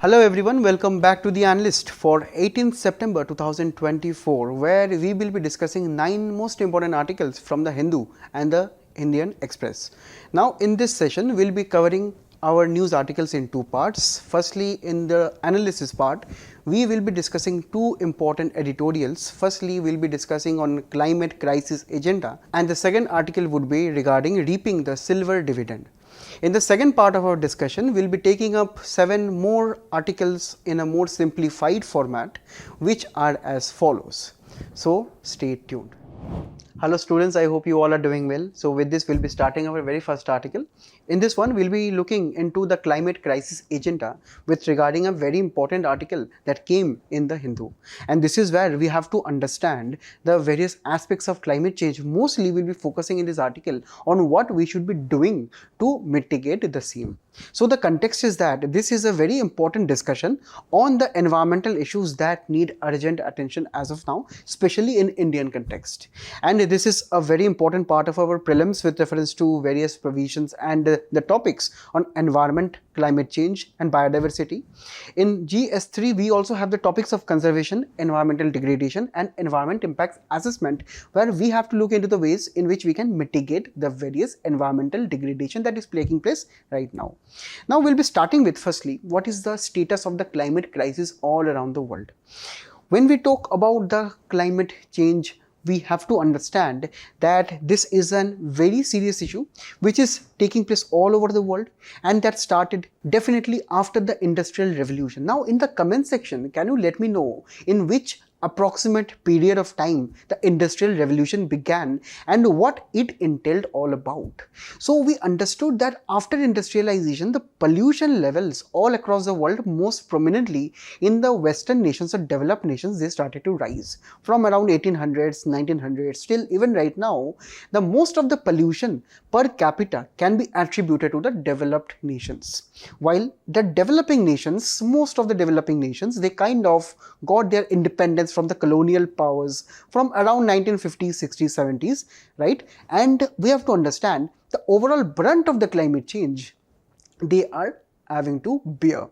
Hello everyone, welcome back to the Analyst for 18th September 2024, where we will be discussing 9 most important articles from the Hindu and the Indian Express. Now in this session, we will be covering our news articles in 2 parts. Firstly, in the analysis part, we will be discussing 2 important editorials. Firstly, we will be discussing on climate crisis agenda, and the second article would be regarding reaping the silver dividend. In the second part of our discussion, we will be taking up 7 more articles in a more simplified format, which are as follows. So, stay tuned. Hello students, I hope you all are doing well. So with this, we'll be starting our very first article. In this one, we'll be looking into the climate crisis agenda with regarding a very important article that came in the Hindu. And this is where we have to understand the various aspects of climate change. Mostly, we'll be focusing in this article on what we should be doing to mitigate the same. So the context is that this is a very important discussion on the environmental issues that need urgent attention as of now, especially in Indian context. And this is a very important part of our prelims with reference to various provisions and the topics on environment, climate change and biodiversity. In GS3, we also have the topics of conservation, environmental degradation and environment impacts assessment, where we have to look into the ways in which we can mitigate the various environmental degradation that is taking place right now. Now we'll be starting with firstly, what is the status of the climate crisis all around the world? When we talk about the climate change, we have to understand that this is a very serious issue which is taking place all over the world, and that started definitely after the Industrial Revolution. Now in the comment section, can you let me know in which approximate period of time the Industrial Revolution began and what it entailed all about? So we understood that after industrialization, the pollution levels all across the world, most prominently in the Western nations or developed nations, they started to rise from around 1800s, 1900s. Still, even right now, the most of the pollution per capita can be attributed to the developed nations. While the developing nations, most of the developing nations, they kind of got their independence from the colonial powers from around 1950s, 60s, 70s, right? And we have to understand the overall brunt of the climate change they are having to bear.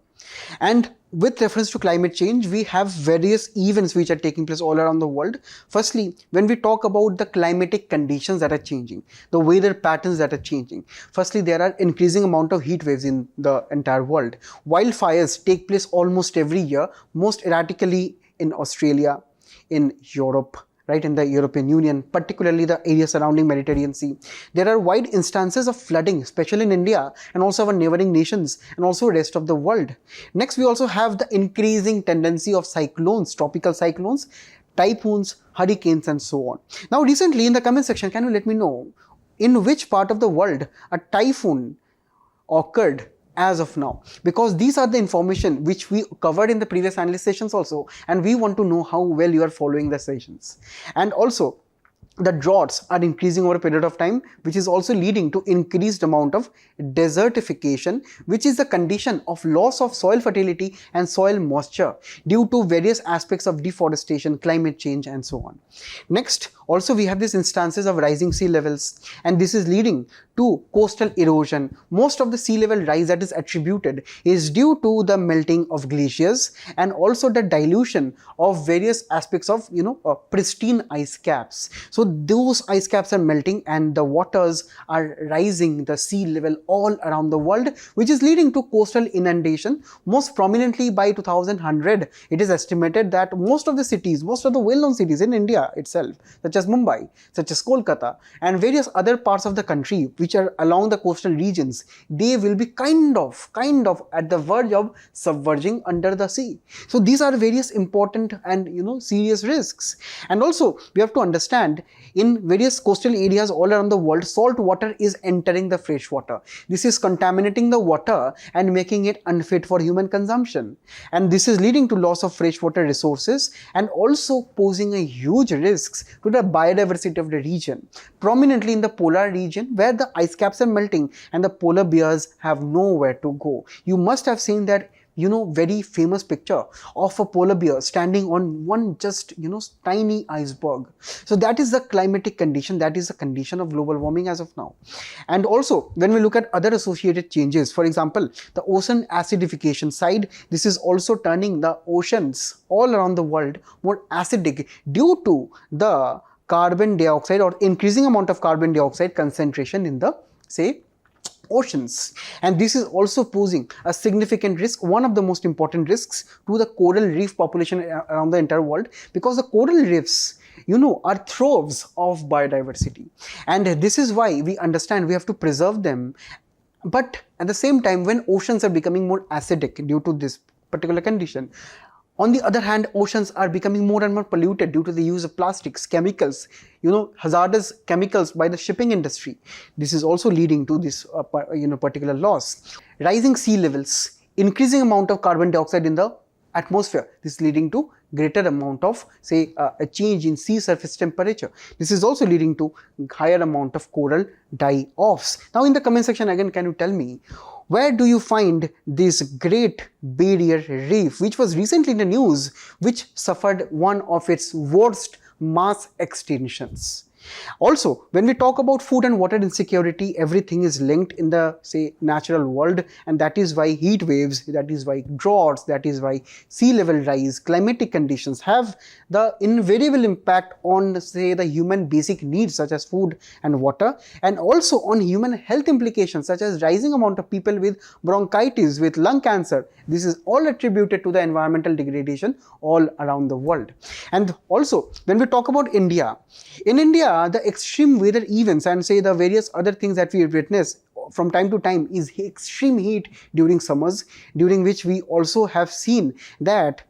And with reference to climate change, we have various events which are taking place all around the world. Firstly, when we talk about the climatic conditions that are changing, the weather patterns that are changing. Firstly, there are increasing amount of heat waves in the entire world. Wildfires take place almost every year, most erratically in Australia, in Europe, right, in the European Union, particularly the area surrounding Mediterranean Sea. There are wide instances of flooding, especially in India and also our neighboring nations and also rest of the world. Next, we also have the increasing tendency of cyclones, tropical cyclones, typhoons, hurricanes and so on. Now recently in the comment section, can you let me know in which part of the world a typhoon occurred as of now, because these are the information which we covered in the previous analyst sessions also, and we want to know how well you are following the sessions. And also the droughts are increasing over a period of time, which is also leading to increased amount of desertification, which is the condition of loss of soil fertility and soil moisture due to various aspects of deforestation, climate change and so on. Next, also we have these instances of rising sea levels, and this is leading to coastal erosion. Most of the sea level rise that is attributed is due to the melting of glaciers and also the dilution of various aspects of pristine ice caps. So those ice caps are melting and the waters are rising, the sea level all around the world, which is leading to coastal inundation. Most prominently by 2100, it is estimated that most of the cities, most of the well-known cities in India itself, such as Mumbai, such as Kolkata and various other parts of the country which are along the coastal regions, they will be kind of at the verge of submerging under the sea. So these are various important and serious risks. And also we have to understand, in various coastal areas all around the world, salt water is entering the fresh water. This is contaminating the water and making it unfit for human consumption, and this is leading to loss of freshwater resources and also posing a huge risks to the biodiversity of the region, prominently in the polar region where the ice caps are melting and the polar bears have nowhere to go. You must have seen that very famous picture of a polar bear standing on one just, tiny iceberg. So that is the climatic condition, that is the condition of global warming as of now. And also, when we look at other associated changes, for example, the ocean acidification side, this is also turning the oceans all around the world more acidic due to the carbon dioxide or increasing amount of carbon dioxide concentration in the, say, oceans. And this is also posing a significant risk, one of the most important risks to the coral reef population around the entire world, because the coral reefs, are troves of biodiversity. And this is why we understand we have to preserve them. But at the same time, when oceans are becoming more acidic due to this particular condition, on the other hand, oceans are becoming more and more polluted due to the use of plastics, chemicals, hazardous chemicals by the shipping industry. This is also leading to this, particular loss. Rising sea levels, increasing amount of carbon dioxide in the atmosphere. This is leading to greater amount of, say, a change in sea surface temperature. This is also leading to higher amount of coral die-offs. Now, in the comment section again, can you tell me, where do you find this Great Barrier Reef, which was recently in the news, which suffered one of its worst mass extinctions? Also, when we talk about food and water insecurity, everything is linked in the, say, natural world, and that is why heat waves, that is why droughts, that is why sea level rise, climatic conditions have the invariable impact on, say, the human basic needs such as food and water, and also on human health implications such as rising amount of people with bronchitis, with lung cancer. This is all attributed to the environmental degradation all around the world. And also, when we talk about India, in India, the extreme weather events and, say, the various other things that we witness from time to time is extreme heat during summers, during which we also have seen that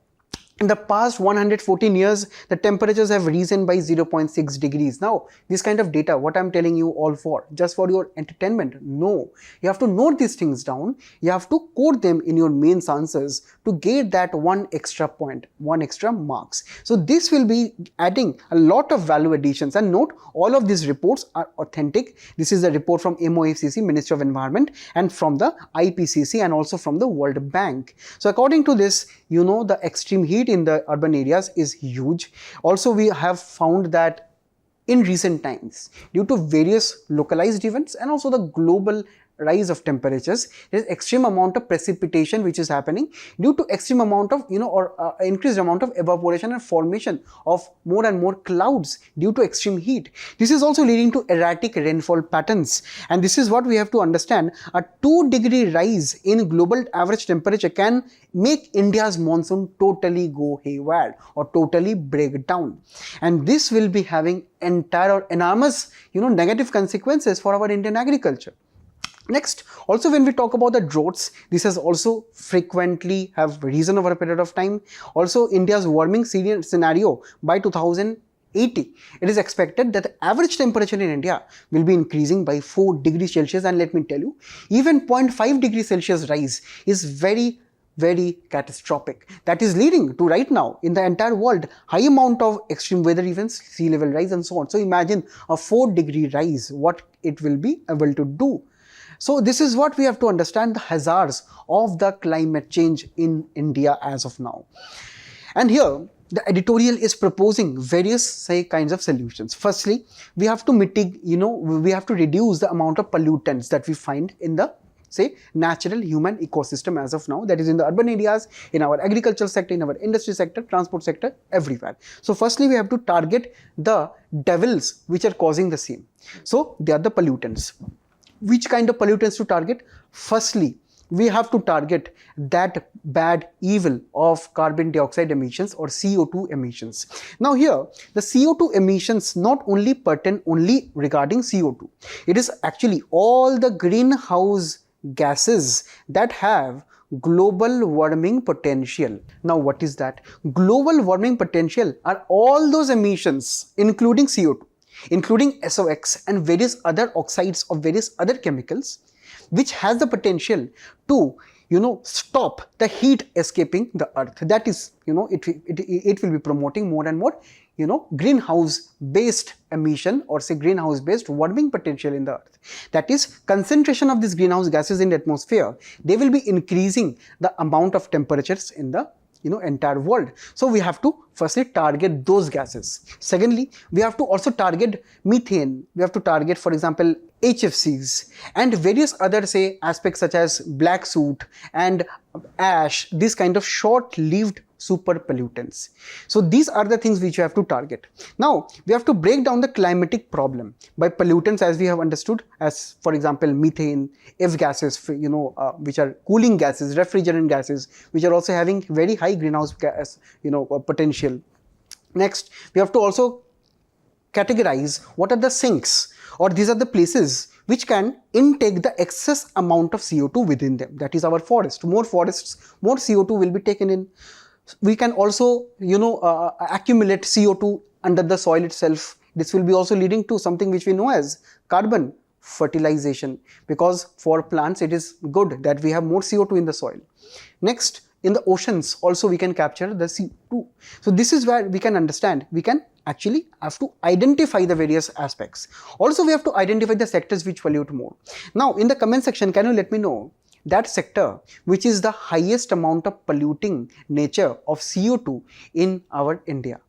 in the past 114 years, the temperatures have risen by 0.6 degrees. Now, this kind of data, what I'm telling you all for, just for your entertainment? No. You have to note these things down. You have to code them in your mains answers to get that one extra point, one extra marks. So this will be adding a lot of value additions. And note, all of these reports are authentic. This is a report from MOFCC, Ministry of Environment, and from the IPCC, and also from the World Bank. So according to this, the extreme heat in the urban areas is huge. Also, we have found that in recent times, due to various localized events and also the global rise of temperatures, there is extreme amount of precipitation which is happening due to extreme amount of, increased amount of evaporation and formation of more and more clouds due to extreme heat. This is also leading to erratic rainfall patterns, and this is what we have to understand. A 2-degree rise in global average temperature can make India's monsoon totally go haywire or totally break down, and this will be having entire or enormous, negative consequences for our Indian agriculture. Next, also when we talk about the droughts, this has also frequently have risen over a period of time. Also, India's warming scenario by 2080, it is expected that the average temperature in India will be increasing by 4 degrees Celsius, and let me tell you, even 0.5 degrees Celsius rise is very catastrophic. That is leading to, right now in the entire world, high amount of extreme weather events, sea level rise and so on. So imagine a 4-degree rise, what it will be able to do. So this is what we have to understand, the hazards of the climate change in India as of now. And here, the editorial is proposing various, say, kinds of solutions. Firstly, we have to mitigate, we have to reduce the amount of pollutants that we find in the, say, natural human ecosystem as of now, that is in the urban areas, in our agricultural sector, in our industry sector, transport sector, everywhere. So firstly, we have to target the devils which are causing the same. So they are the pollutants. Which kind of pollutants to target? Firstly, we have to target that bad evil of carbon dioxide emissions or CO2 emissions. Now here, the CO2 emissions not only pertain only regarding CO2. It is actually all the greenhouse gases that have global warming potential. Now what is that? Global warming potential are all those emissions including CO2, including SOx and various other oxides of various other chemicals, which has the potential to stop the heat escaping the earth. That is, it will be promoting more and more, greenhouse based emission, or say greenhouse based warming potential in the earth. That is, concentration of these greenhouse gases in the atmosphere, they will be increasing the amount of temperatures in the entire world. So we have to firstly target those gases. Secondly, we have to also target methane. We have to target, for example, HFCs and various other, say, aspects such as black soot and ash, these kind of short-lived super pollutants. So these are the things which you have to target. Now we have to break down the climatic problem by pollutants, as we have understood, as for example methane, F gases, which are cooling gases, refrigerant gases, which are also having very high greenhouse gas potential. Next, we have to also categorize what are the sinks, or these are the places which can intake the excess amount of CO2 within them. That is our forest. More forests, more CO2 will be taken in. We can also, accumulate CO2 under the soil itself. This will be also leading to something which we know as carbon fertilization, because for plants it is good that we have more CO2 in the soil. Next, in the oceans also we can capture the CO2. So this is where we can understand, we can actually have to identify the various aspects. Also we have to identify the sectors which pollute more. Now in the comment section, can you let me know that sector which is the highest amount of polluting nature of CO2 in our India?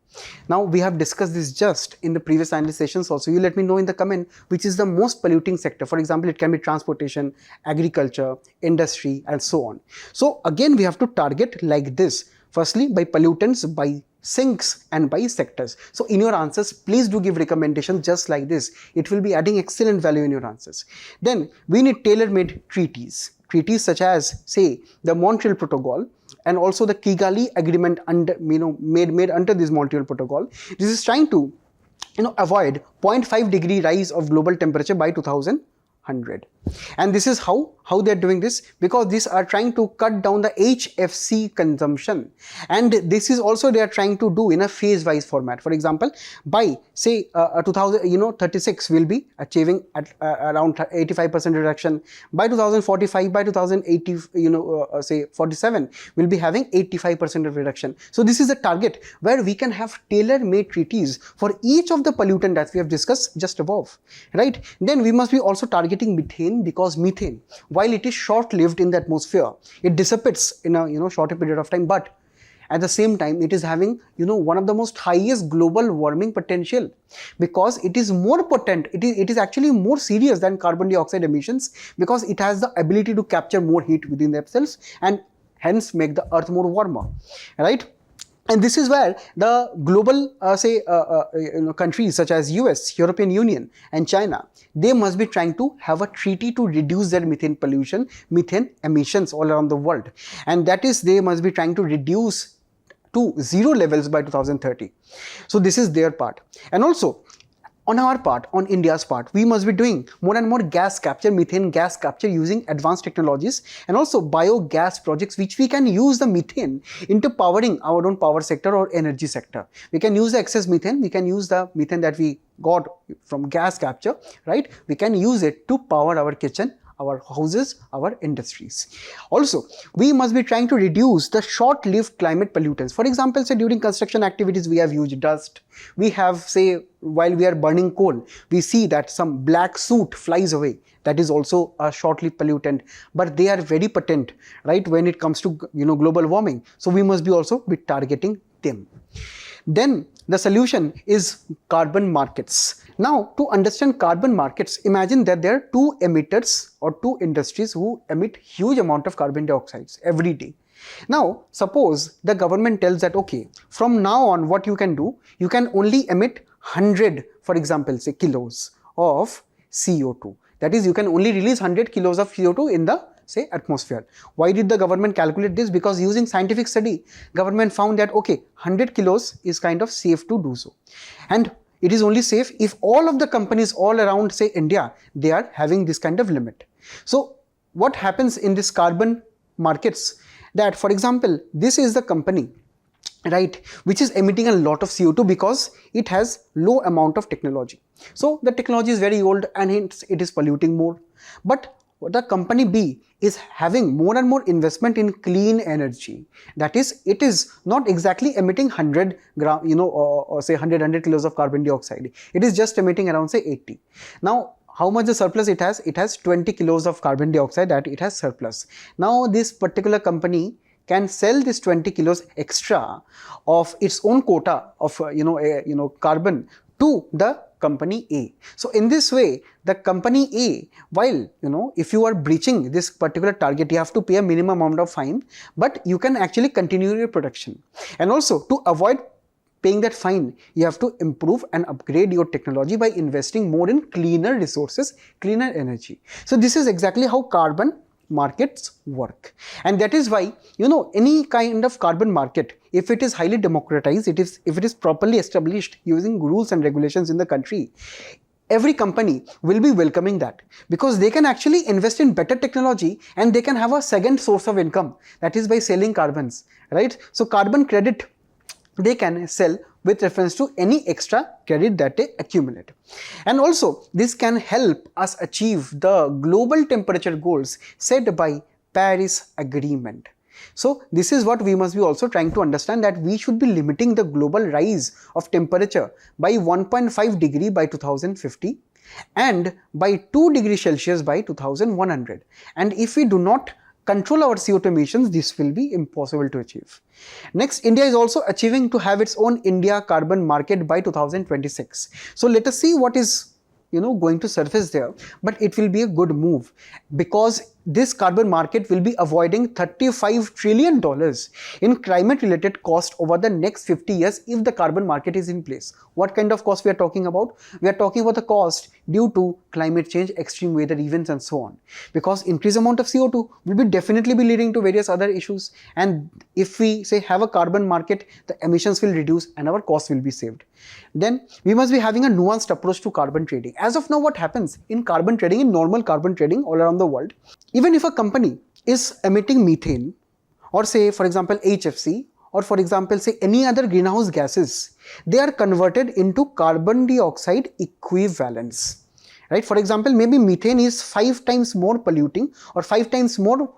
Now we have discussed this just in the previous analyst sessions also. You let me know in the comment which is the most polluting sector. For example, it can be transportation, agriculture, industry, and so on. So again we have to target like this. Firstly, by pollutants, by sinks, and by sectors. So in your answers, please do give recommendations just like this. It will be adding excellent value in your answers. Then we need tailor-made treaties such as, say, the Montreal Protocol and also the Kigali Agreement made under this Montreal Protocol. This is trying to avoid 0.5 degree rise of global temperature by 2100. And this is how they are doing this, because these are trying to cut down the HFC consumption, and this is also they are trying to do in a phase wise format. For example, by say 2036 will be achieving at around 85% reduction. By 2045, by 2080 say 47 will be having 85% of reduction. So this is a target where we can have tailor-made treaties for each of the pollutant that we have discussed just above, right? Then we must be also targeting methane, because methane, while it is short-lived in the atmosphere, it dissipates in a shorter period of time, but at the same time it is having one of the most highest global warming potential, because it is more potent, it is actually more serious than carbon dioxide emissions, because it has the ability to capture more heat within themselves and hence make the earth more warmer, right? And this is where the global countries such as US, European Union and China, they must be trying to have a treaty to reduce their methane emissions all around the world. And that is, they must be trying to reduce to zero levels by 2030. So this is their part. And also, on our part, on India's part, we must be doing more and more gas capture, methane gas capture using advanced technologies, and also biogas projects which we can use the methane into powering our own power sector or energy sector. We can use the excess methane, we can use the methane that we got from gas capture, right? We can use it to power our kitchen, our houses, our industries. Also, we must be trying to reduce the short-lived climate pollutants. For example, say during construction activities, we have huge dust. We have, say, while we are burning coal, we see that some black soot flies away. That is also a short-lived pollutant, but they are very potent, right, when it comes to global warming. So we must be also be targeting them. Then the solution is carbon markets. Now, to understand carbon markets, imagine that there are two emitters or two industries who emit huge amount of carbon dioxides every day. Now, suppose the government tells that, okay, from now on what you can do, you can only emit 100, for example, say kilos of CO2. That is, you can only release 100 kilos of CO2 in the say atmosphere. Why did the government calculate this? Because using scientific study, government found that okay, 100 kilos is kind of safe to do so, and it is only safe if all of the companies all around say India, they are having this kind of limit. So what happens in this carbon markets, that for example, this is the company, right, which is emitting a lot of CO2 because it has low amount of technology. So the technology is very old and hence it is polluting more. But the company B is having more and more investment in clean energy. That is, it is not exactly emitting 100 gram, or say 100 kilos of carbon dioxide. It is just emitting around say 80. Now, how much the surplus it has? It has 20 kilos of carbon dioxide that it has surplus. Now, this particular company can sell this 20 kilos extra of its own quota of carbon to the company A. So in this way, the company A, while if you are breaching this particular target, you have to pay a minimum amount of fine, but you can actually continue your production. And also, to avoid paying that fine, you have to improve and upgrade your technology by investing more in cleaner resources, cleaner energy. So this is exactly how carbon markets work. And that is why, any kind of carbon market, if it is highly democratized, if it is properly established using rules and regulations in the country, every company will be welcoming that, because they can actually invest in better technology and they can have a second source of income, that is by selling carbons, right? So carbon credit they can sell with reference to any extra credit that they accumulate. And also, this can help us achieve the global temperature goals set by Paris Agreement. So this is what we must be also trying to understand, that we should be limiting the global rise of temperature by 1.5 degree by 2050 and by 2 degrees Celsius by 2100. And if we do not control our CO2 emissions, this will be impossible to achieve. Next, India is also achieving to have its own India carbon market by 2026. So let us see what is going to surface there, but it will be a good move, because this carbon market will be avoiding $35 trillion in climate related cost over the next 50 years if the carbon market is in place. What kind of cost we are talking about? We are talking about the cost due to climate change, extreme weather events and so on, because increased amount of CO2 will be definitely be leading to various other issues, and if we say have a carbon market, the emissions will reduce and our cost will be saved. Then we must be having a nuanced approach to carbon trading. As of now, what happens in carbon trading, in normal carbon trading all around the world, even if a company is emitting methane, or say for example HFC, or for example say any other greenhouse gases, they are converted into carbon dioxide equivalents, right? For example, maybe methane is 5 times more polluting or 5 times more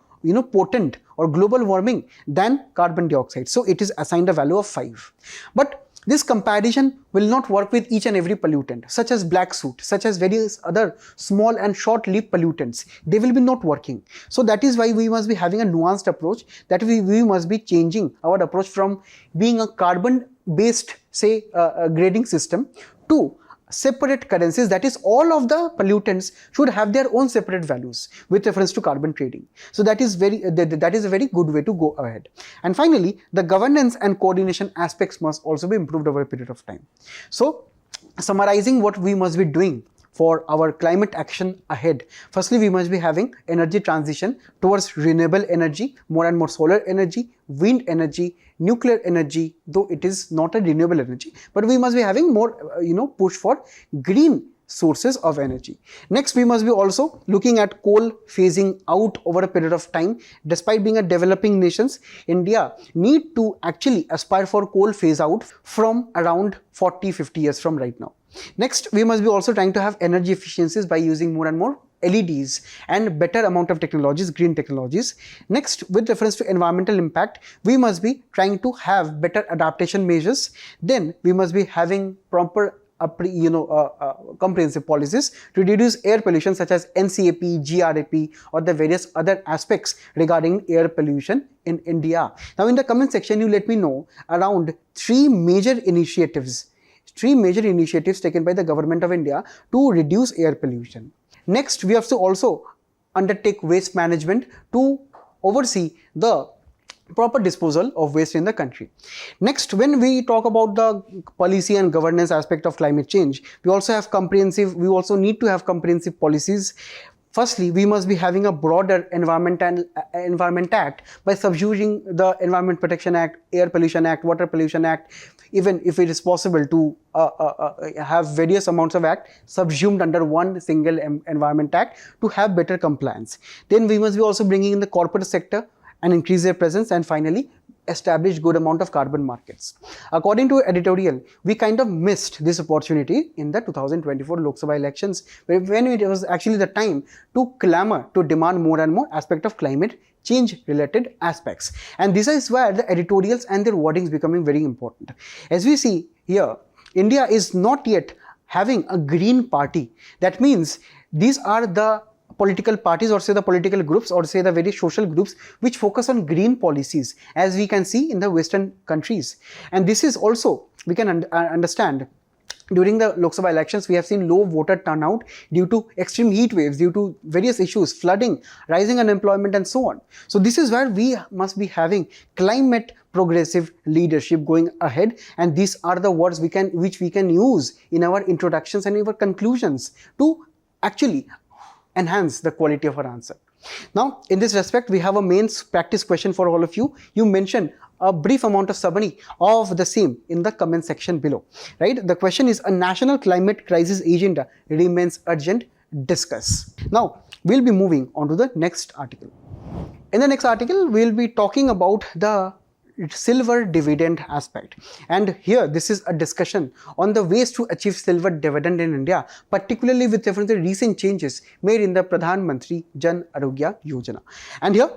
potent or global warming than carbon dioxide, so it is assigned a value of 5. But this comparison will not work with each and every pollutant, such as black soot, such as various other small and short-lived pollutants. They will be not working. So that is why we must be having a nuanced approach, that we must be changing our approach from being a carbon-based, say, grading system to separate currencies, that is all of the pollutants should have their own separate values with reference to carbon trading. So that is a very good way to go ahead. And finally, the governance and coordination aspects must also be improved over a period of time. So summarizing what we must be doing for our climate action ahead, firstly we must be having energy transition towards renewable energy, more and more solar energy, wind energy, nuclear energy, though it is not a renewable energy, but we must be having more push for green sources of energy. Next, we must be also looking at coal phasing out over a period of time. Despite being a developing nations, India need to actually aspire for coal phase out from around 40-50 years from right now. Next, we must be also trying to have energy efficiencies by using more and more LEDs and better amount of technologies, green technologies. Next, with reference to environmental impact, we must be trying to have better adaptation measures. Then we must be having proper comprehensive policies to reduce air pollution, such as NCAP, GRAP, or the various other aspects regarding air pollution in India. Now in the comment section, you let me know around three major initiatives taken by the government of India to reduce air pollution. Next, we have to also undertake waste management to oversee the proper disposal of waste in the country. Next, when we talk about the policy and governance aspect of climate change, we also need to have comprehensive policies. Firstly, we must be having a broader Environment Act by subsuming the Environment Protection Act, Air Pollution Act, Water Pollution Act, even if it is possible to have various amounts of act subsumed under one single Environment Act to have better compliance. Then we must be also bringing in the corporate sector and increase their presence, and finally establish good amount of carbon markets. According to editorial, we kind of missed this opportunity in the 2024 Lok Sabha elections, when it was actually the time to clamor, to demand more and more aspect of climate change related aspects. And this is where the editorials and their wordings becoming very important. As we see here, India is not yet having a green party. That means these are the political parties, or say the political groups, or say the various social groups which focus on green policies, as we can see in the Western countries. And this is also, we can understand, during the Lok Sabha elections, we have seen low voter turnout due to extreme heat waves, due to various issues, flooding, rising unemployment, and so on. So this is where we must be having climate progressive leadership going ahead, and these are the words which we can use in our introductions and in our conclusions to actually enhance the quality of our answer. Now, in this respect, we have a main practice question for all of you. You mentioned a brief amount of summary of the same in the comment section below, right? The question is, a national climate crisis agenda remains urgent, discuss. Now, we'll be moving on to the next article. In the next article, we'll be talking about the silver dividend aspect, and here this is a discussion on the ways to achieve silver dividend in India, particularly with reference to recent changes made in the Pradhan Mantri Jan Arogya Yojana. And here,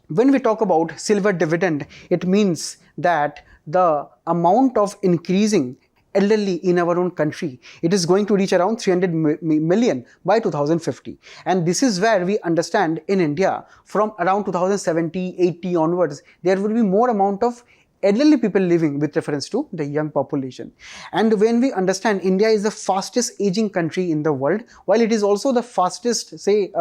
when we talk about silver dividend, it means that the amount of increasing elderly in our own country, it is going to reach around 300 million by 2050. And this is where we understand in India, from around 2070-80 onwards, there will be more amount of elderly people living with reference to the young population. And when we understand India is the fastest aging country in the world, while it is also the fastest, say,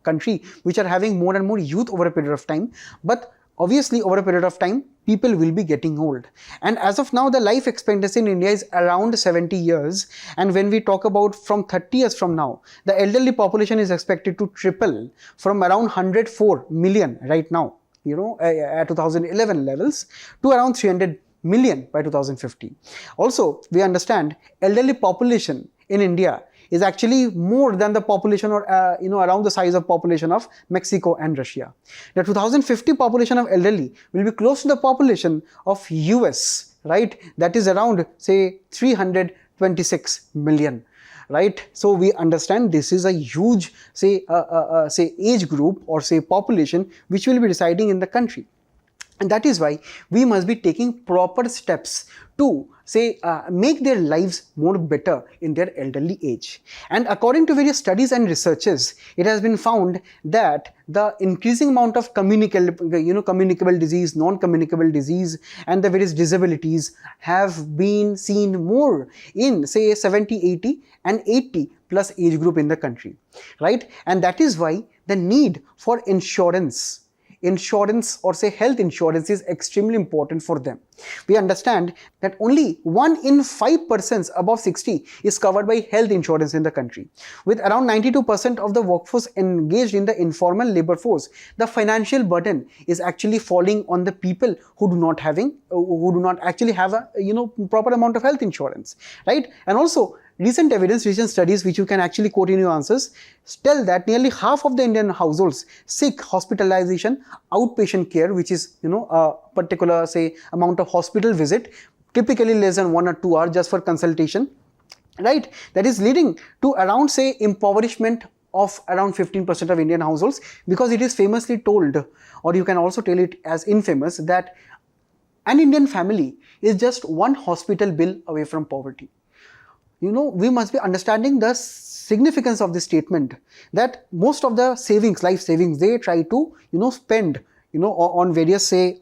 country which are having more and more youth over a period of time, but obviously over a period of time, people will be getting old. And as of now, the life expectancy in India is around 70 years. And when we talk about from 30 years from now, the elderly population is expected to triple from around 104 million right now, at 2011 levels, to around 300 million by 2050. Also, we understand elderly population in India is actually more than the population, or around the size of population of Mexico and Russia. The 2050 population of elderly will be close to the population of US, right? That is around, say, 326 million. Right? So we understand this is a huge, say age group, or say population which will be residing in the country. And that is why we must be taking proper steps to, say, make their lives more better in their elderly age. And according to various studies and researches, it has been found that the increasing amount of communicable disease, non-communicable disease, and the various disabilities have been seen more in, say, 70, 80 and 80 plus age group in the country, right? And that is why the need for insurance, or say health insurance, is extremely important for them. We understand that only 1 in 5 persons above 60 is covered by health insurance in the country. With around 92% of the workforce engaged in the informal labor force, the financial burden is actually falling on the people who do not actually have a proper amount of health insurance, right? And also, recent recent studies which you can actually quote in your answers tell that nearly half of the Indian households seek hospitalization, outpatient care, which is a particular, say, amount of hospital visit, typically less than 1 or 2 hours just for consultation, right? That is leading to around, say, impoverishment of around 15% of Indian households, because it is famously told, or you can also tell it as infamous, that an Indian family is just one hospital bill away from poverty. We must be understanding the significance of this statement, that most of the savings, life savings, they try to, spend, on various, say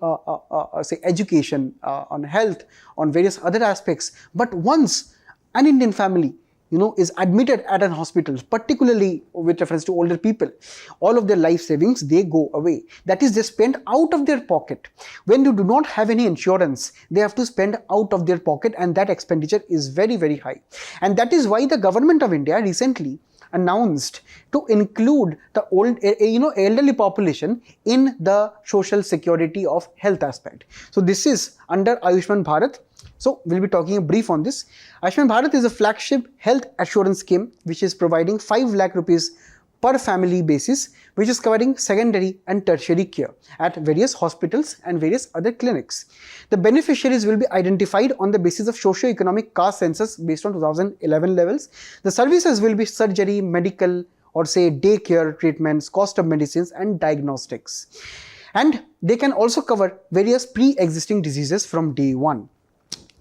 education, on health, on various other aspects. But once an Indian family, is admitted at an hospital, particularly with reference to older people, all of their life savings, they go away. That is, they spend out of their pocket. When you do not have any insurance, they have to spend out of their pocket, and that expenditure is very, very high. And that is why the government of India recently announced to include the elderly population in the social security of health aspect. So this is under Ayushman Bharat. So we'll be talking a brief on this. Ayushman Bharat is a flagship health assurance scheme which is providing 5 lakh rupees per family basis, which is covering secondary and tertiary care at various hospitals and various other clinics. The beneficiaries will be identified on the basis of socio-economic caste census based on 2011 levels. The services will be surgery, medical, or say daycare treatments, cost of medicines and diagnostics. And they can also cover various pre-existing diseases from day one.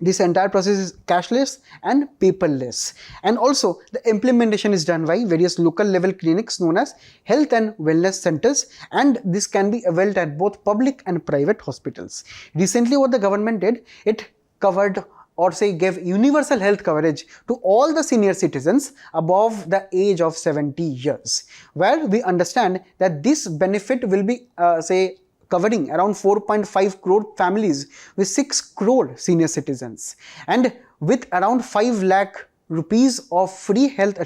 This entire process is cashless and paperless, and also the implementation is done by various local level clinics known as health and wellness centers, and this can be availed at both public and private hospitals. Recently what the government did, it covered or say gave universal health coverage to all the senior citizens above the age of 70 years, where we understand that this benefit will be covering around 4.5 crore families with 6 crore senior citizens, and with around 5 lakh rupees of free health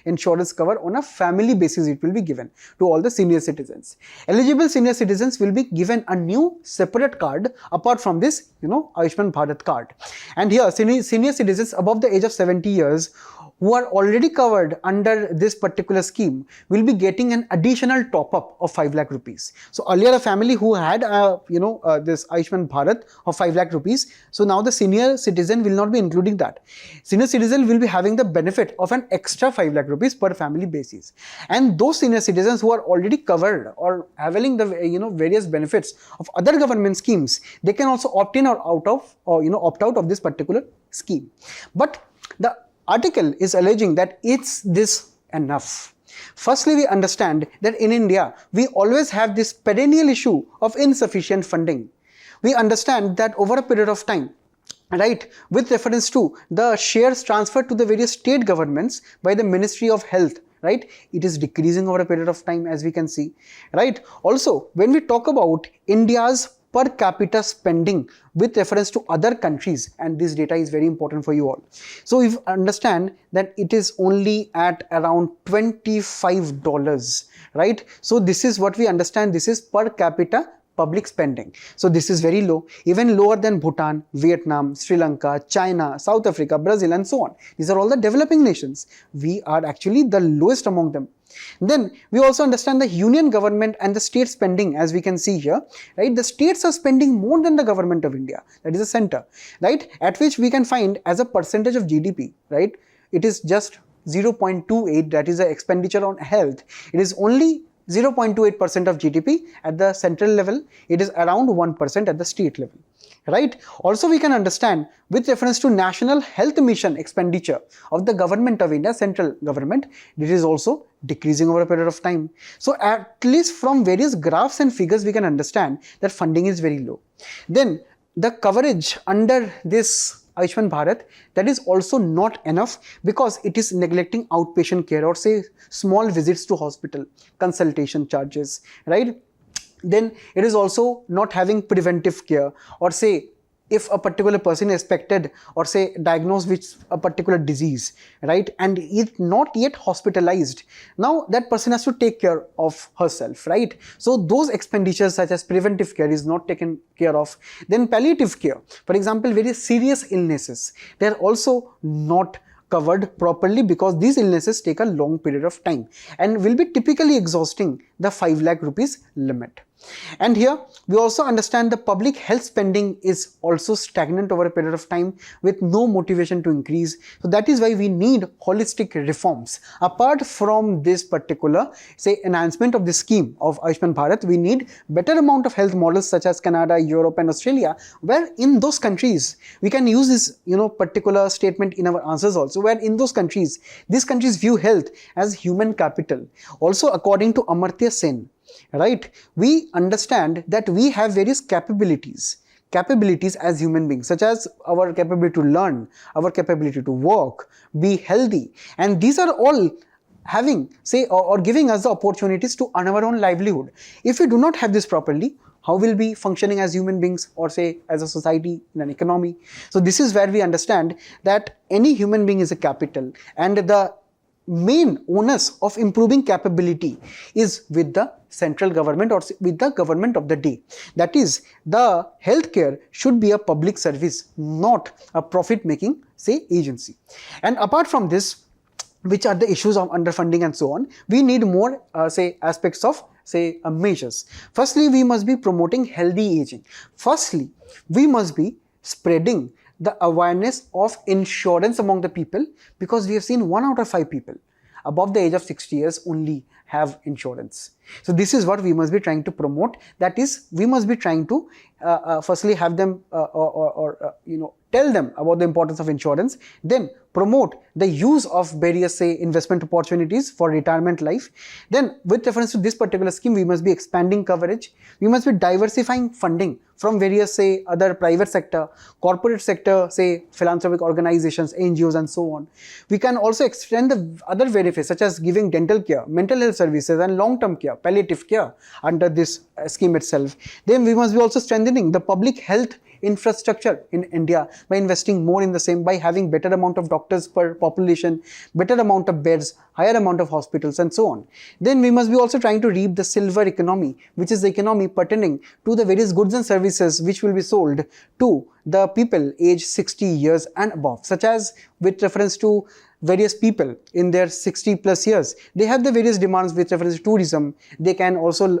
insurance cover on a family basis it will be given to all the senior citizens. Eligible senior citizens will be given a new separate card apart from this Ayushman Bharat card. And here senior citizens above the age of 70 years who are already covered under this particular scheme will be getting an additional top-up of 5 lakh rupees. So earlier a family who had this Ayushman Bharat of 5 lakh rupees, so now the senior citizen will not be including that. Senior citizen will be having the benefit of an extra 5 lakh rupees per family basis. And those senior citizens who are already covered or availing the various benefits of other government schemes, they can also opt in or opt out of this particular scheme. But the article is alleging that it's this enough. Firstly, we understand that in India, we always have this perennial issue of insufficient funding. We understand that over a period of time, right, with reference to the shares transferred to the various state governments by the Ministry of Health, right, it is decreasing over a period of time, as we can see, right. Also, when we talk about India's per capita spending with reference to other countries, and this data is very important for you all. So if you understand that it is only at around $25, right? So this is what we understand, this is per capita public spending. So this is very low, even lower than Bhutan, Vietnam, Sri Lanka, China, South Africa, Brazil and so on. These are all the developing nations. We are actually the lowest among them. Then we also understand the union government and the state spending, as we can see here, right? The states are spending more than the government of India, that is the center, right? At which we can find as a percentage of GDP, right? It is just 0.28, that is the expenditure on health. It is only 0.28% of GDP at the central level. It is around 1% at the state level, right? Also, we can understand with reference to National Health Mission expenditure of the government of India, central government, it is also decreasing over a period of time. So at least from various graphs and figures, we can understand that funding is very low. Then the coverage under this Ayushman Bharat, that is also not enough because it is neglecting outpatient care or say small visits to hospital, consultation charges, right? Then it is also not having preventive care, or say if a particular person is expected or say diagnosed with a particular disease, right, and is not yet hospitalized, now that person has to take care of herself, right? So those expenditures such as preventive care is not taken care of. Then palliative care, for example, very serious illnesses, they are also not covered properly because these illnesses take a long period of time and will be typically exhausting the 5 lakh rupees limit. And here we also understand the public health spending is also stagnant over a period of time with no motivation to increase. So that is why we need holistic reforms. Apart from this particular say enhancement of the scheme of Ayushman Bharat, we need better amount of health models such as Canada, Europe and Australia, where in those countries we can use this particular statement in our answers also, where in those countries, these countries view health as human capital. Also according to Amartya Sen, right, we understand that we have various capabilities as human beings, such as our capability to learn, our capability to work, be healthy, and these are all having say or giving us the opportunities to earn our own livelihood. If we do not have this properly, how will we functioning as human beings or say as a society in an economy? So this is where we understand that any human being is a capital, and the main onus of improving capability is with the central government or with the government of the day. That is, the healthcare should be a public service, not a profit making say agency. And apart from this, which are the issues of underfunding and so on, we need more say aspects of measures. Firstly, we must be promoting healthy aging. Firstly, we must be spreading the awareness of insurance among the people, because we have seen 1 out of 5 people above the age of 60 years only have insurance. So this is what we must be trying to promote. That is, we must be trying to firstly have them tell them about the importance of insurance, then promote the use of various investment opportunities for retirement life. Then with reference to this particular scheme, we must be expanding coverage, we must be diversifying funding from various other private sector, corporate sector, philanthropic organizations, NGOs and so on. We can also extend the other benefits such as giving dental care, mental health services and long-term care, palliative care under this scheme itself. Then we must be also strengthening the public health infrastructure in India by investing more in the same, by having better amount of doctors per population, better amount of beds, higher amount of hospitals and so on. Then we must be also trying to reap the silver economy, which is the economy pertaining to the various goods and services which will be sold to the people aged 60 years and above, such as with reference to various people in their 60 plus years, they have the various demands with reference to tourism. They can also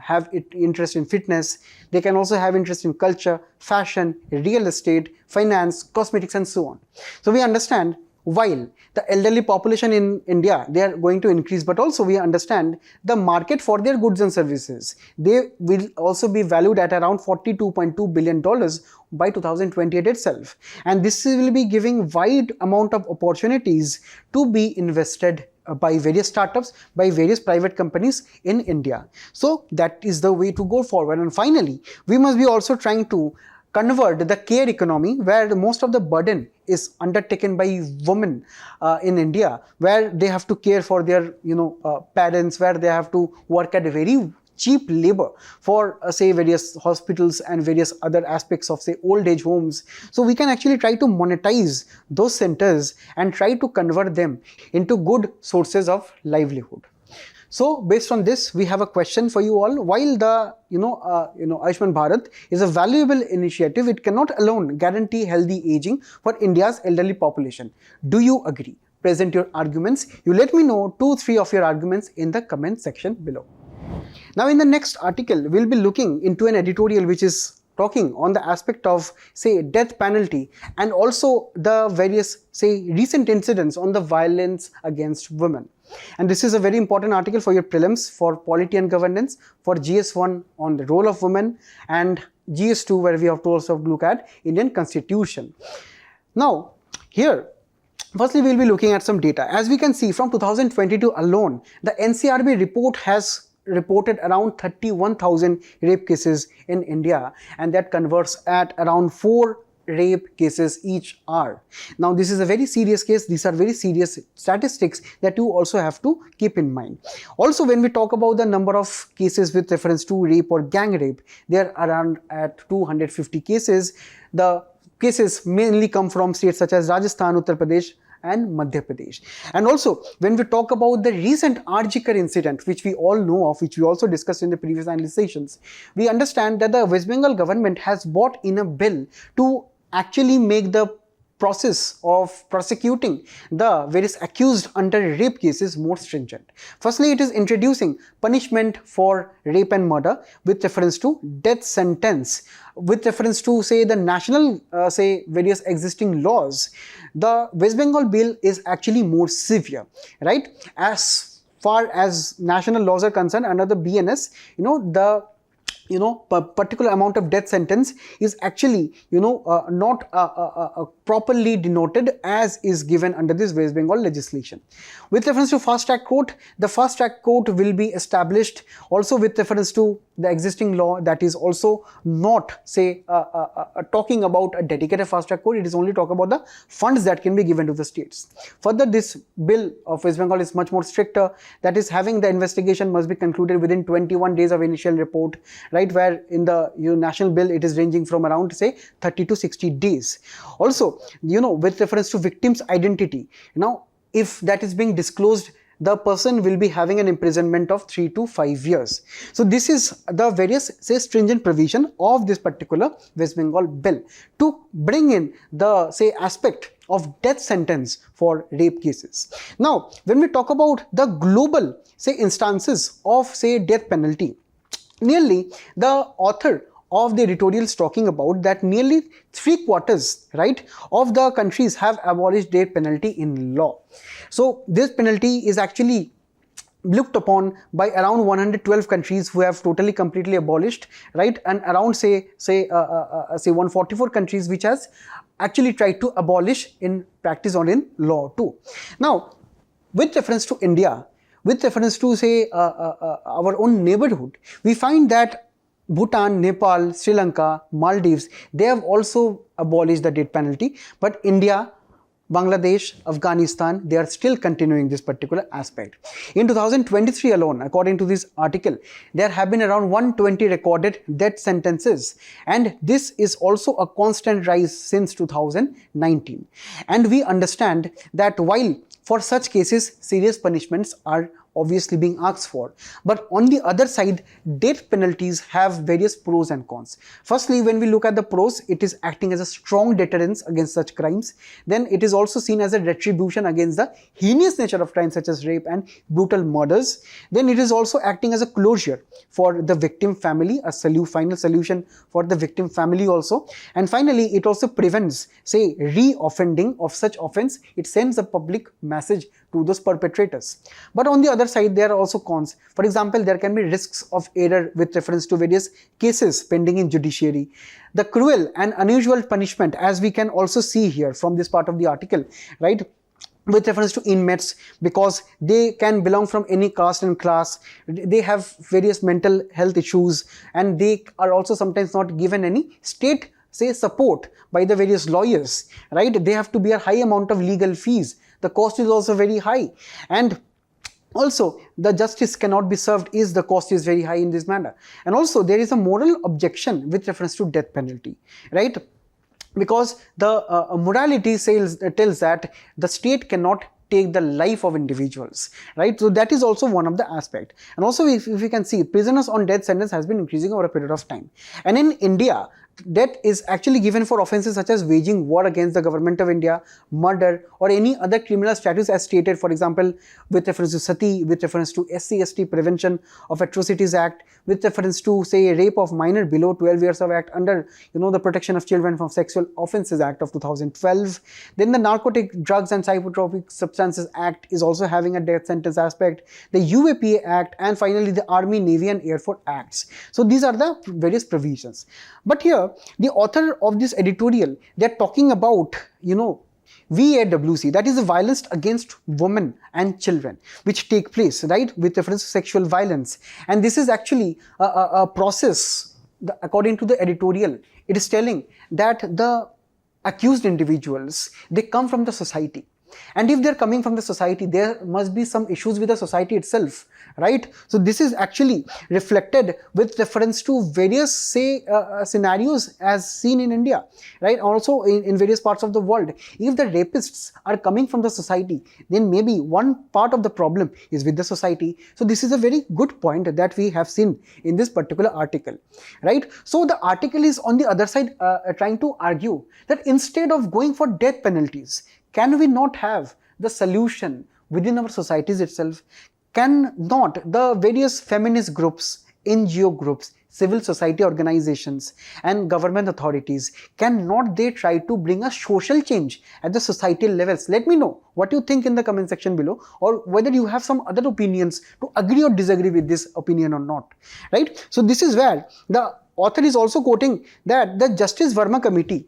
have interest in fitness, they can also have interest in culture, fashion, real estate, finance, cosmetics and so on. So we understand, while the elderly population in India, they are going to increase, but also we understand the market for their goods and services, they will also be valued at around $42.2 billion by 2028 itself. And this will be giving wide amount of opportunities to be invested by various startups, by various private companies in India. So that is the way to go forward. And finally, we must be also trying to convert the care economy, where most of the burden is undertaken by women in India, where they have to care for their parents, where they have to work at a very cheap labor for various hospitals and various other aspects of old age homes. So we can actually try to monetize those centers and try to convert them into good sources of livelihood. So based on this, we have a question for you all. While the Ayushman Bharat is a valuable initiative, it cannot alone guarantee healthy aging for India's elderly population. Do you agree? Present your arguments. You let me know 2-3 of your arguments in the comment section below. Now in the next article, we'll be looking into an editorial which is talking on the aspect of death penalty and also the various recent incidents on the violence against women. And this is a very important article for your prelims, for polity and governance, for GS1 on the role of women, and GS2 where we have to also look at Indian Constitution. Now here, firstly we'll be looking at some data. As we can see, from 2022 alone, the NCRB report has reported around 31,000 rape cases in India, and that converts at around 4 rape cases each hour. Now this is a very serious case. These are very serious statistics that you also have to keep in mind. Also, when we talk about the number of cases with reference to rape or gang rape, they are around at 250 cases. The cases mainly come from states such as Rajasthan, Uttar Pradesh and Madhya Pradesh. And also, when we talk about the recent RGKar incident, which we all know of, which we also discussed in the previous analyst sessions, we understand that the West Bengal government has brought in a bill to actually make the process of prosecuting the various accused under rape cases more stringent. Firstly, it is introducing punishment for rape and murder with reference to death sentence, with reference to the national various existing laws. The West Bengal bill is actually more severe, right? As far as national laws are concerned, under the BNS, the particular amount of death sentence is actually not properly denoted as is given under this West Bengal legislation. With reference to fast track court, the fast track court will be established also with reference to the existing law, that is also not talking about a dedicated fast track court. It is only talk about the funds that can be given to the states. Further, this bill of West Bengal is much more stricter, that is having the investigation must be concluded within 21 days of initial report, right, where in the national bill it is ranging from around 30 to 60 days. Also, with reference to victim's identity, if that is being disclosed, the person will be having an imprisonment of 3 to 5 years. So this is the various stringent provision of this particular West Bengal bill to bring in the aspect of death sentence for rape cases. Now, when we talk about the global, say, instances of, say, death penalty, nearly the author of the editorial is talking about that nearly 3/4, right, of the countries have abolished death penalty in law. So this penalty is actually looked upon by around 112 countries who have totally completely abolished, right, and around say 144 countries which has actually tried to abolish in practice or in law too. Now, with reference to India, with reference to, say, our own neighborhood, we find that Bhutan, Nepal, Sri Lanka, Maldives, they have also abolished the death penalty, but India, Bangladesh, Afghanistan, they are still continuing this particular aspect. In 2023 alone, according to this article, there have been around 120 recorded death sentences, and this is also a constant rise since 2019. And we understand that while for such cases serious punishments are obviously being asked for, but on the other side, death penalties have various pros and cons. Firstly, when we look at the pros, it is acting as a strong deterrence against such crimes. Then it is also seen as a retribution against the heinous nature of crimes such as rape and brutal murders. Then it is also acting as a closure for the victim family, a final solution for the victim family also. And finally, it also prevents, say, re-offending of such offense. It sends a public message to those perpetrators. But on the other side, there are also cons. For example, there can be risks of error with reference to various cases pending in judiciary. The cruel and unusual punishment, as we can also see here from this part of the article, right, with reference to inmates, because they can belong from any caste and class, they have various mental health issues, and they are also sometimes not given any state, say, support by the various lawyers, right? They have to bear a high amount of legal fees. The cost is also very high, and also the justice cannot be served is the cost is very high in this manner. And also there is a moral objection with reference to death penalty, right? Because the morality tells that the state cannot take the life of individuals, right? So that is also one of the aspect. And also if we can see, prisoners on death sentence has been increasing over a period of time. And in India, death is actually given for offences such as waging war against the government of India, murder, or any other criminal statutes as stated, for example, with reference to sati, with reference to SC/ST Prevention of Atrocities Act, with reference to, say, rape of minor below 12 years of act under, the Protection of Children from Sexual Offences Act of 2012. Then the Narcotic Drugs and Psychotropic Substances Act is also having a death sentence aspect, the UAPA Act, and finally the Army, Navy and Air Force Acts. So these are the various provisions. But here, the author of this editorial, they are talking about, VAWC, that is the violence against women and children, which take place, right, with reference to sexual violence. And this is actually a process, according to the editorial, it is telling that the accused individuals, they come from the society. And if they're coming from the society, there must be some issues with the society itself, right? So this is actually reflected with reference to various, say, scenarios as seen in India, right? Also in various parts of the world. If the rapists are coming from the society, then maybe one part of the problem is with the society. So this is a very good point that we have seen in this particular article, right? So the article is on the other side trying to argue that instead of going for death penalties, can we not have the solution within our societies itself? Can not the various feminist groups, NGO groups, civil society organizations and government authorities, cannot they try to bring a social change at the societal levels? Let me know what you think in the comment section below, or whether you have some other opinions to agree or disagree with this opinion or not, right? So this is where the author is also quoting that the Justice Verma Committee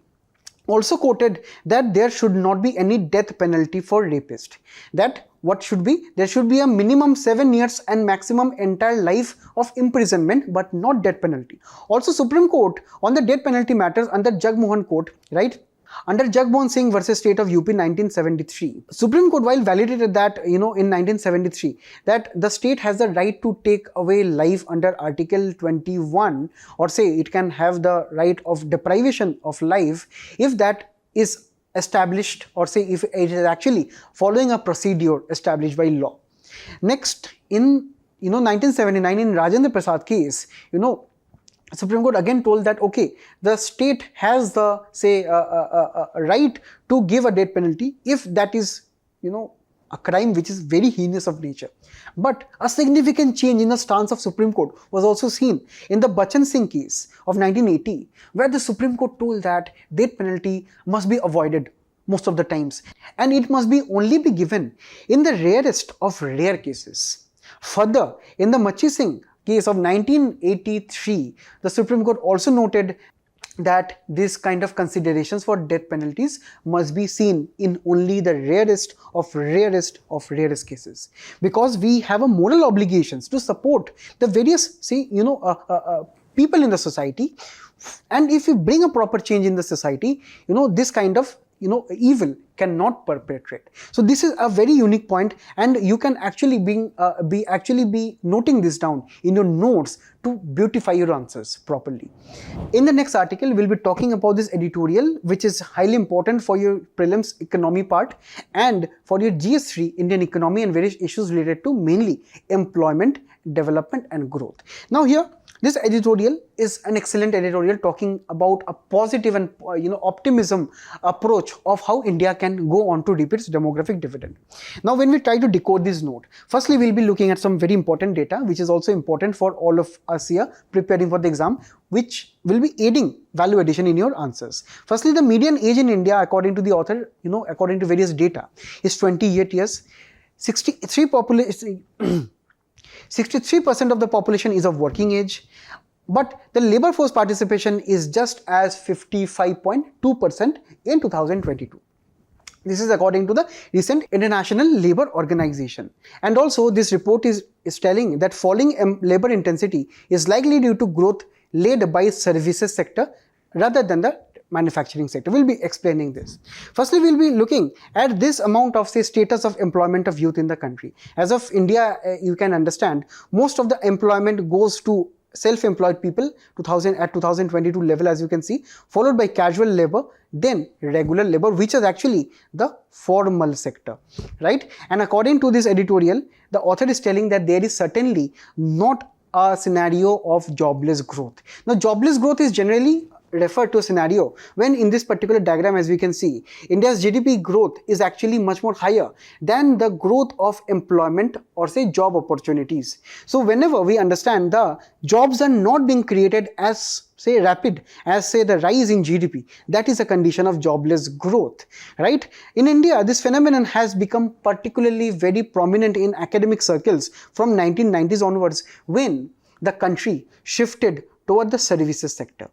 also quoted that there should not be any death penalty for rapist. That what should be? There should be a minimum 7 years and maximum entire life of imprisonment, but not death penalty. Also, Supreme Court on the death penalty matters under Jagmohan Court, right? Under Jagmohan Singh versus State of UP 1973, Supreme Court, while validated that, in 1973, that the state has the right to take away life under Article 21, or say it can have the right of deprivation of life if that is established, or say if it is actually following a procedure established by law. Next, in 1979, in Rajendra Prasad case, Supreme Court again told that okay, the state has the right to give a death penalty if that is a crime which is very heinous of nature. But a significant change in the stance of Supreme Court was also seen in the Bachan Singh case of 1980, where the Supreme Court told that death penalty must be avoided most of the times, and it must be only be given in the rarest of rare cases. Further, in the Machi Singh case of 1983, the Supreme Court also noted that this kind of considerations for death penalties must be seen in only the rarest of rarest cases, because we have a moral obligations to support the various people in the society, and if we bring a proper change in the society, this kind of evil cannot perpetrate. So this is a very unique point, and you can actually be noting this down in your notes to beautify your answers properly. In the next article, we'll be talking about this editorial, which is highly important for your prelims economy part and for your GS3 Indian economy and various issues related to mainly employment, development and growth. Now here, this editorial is an excellent editorial talking about a positive and optimism approach of how India can go on to reap its demographic dividend. Now when we try to decode this note, firstly we'll be looking at some very important data which is also important for all of us here preparing for the exam, which will be aiding value addition in your answers. Firstly, the median age in India according to the author, according to various data, is 28 years. 63% of the population is of working age, but the labor force participation is just as 55.2% in 2022. This is according to the recent International Labour Organization. And also this report is telling that falling labor intensity is likely due to growth led by services sector rather than the manufacturing sector. We'll be explaining this. Firstly, we'll be looking at this amount of status of employment of youth in the country. As of India, you can understand most of the employment goes to self-employed people at 2022 level, as you can see, followed by casual labor, then regular labor, which is actually the formal sector, right? And according to this editorial, the author is telling that there is certainly not a scenario of jobless growth. Now, jobless growth is generally refer to a scenario when in this particular diagram, as we can see, India's GDP growth is actually much more higher than the growth of employment or job opportunities. So whenever we understand the jobs are not being created as rapid as the rise in GDP, that is a condition of jobless growth, right? In India, this phenomenon has become particularly very prominent in academic circles from 1990s onwards, when the country shifted toward the services sector,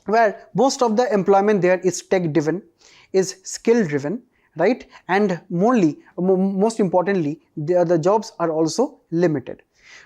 where most of the employment there is tech driven, is skill driven, right? And most importantly, the jobs are also limited,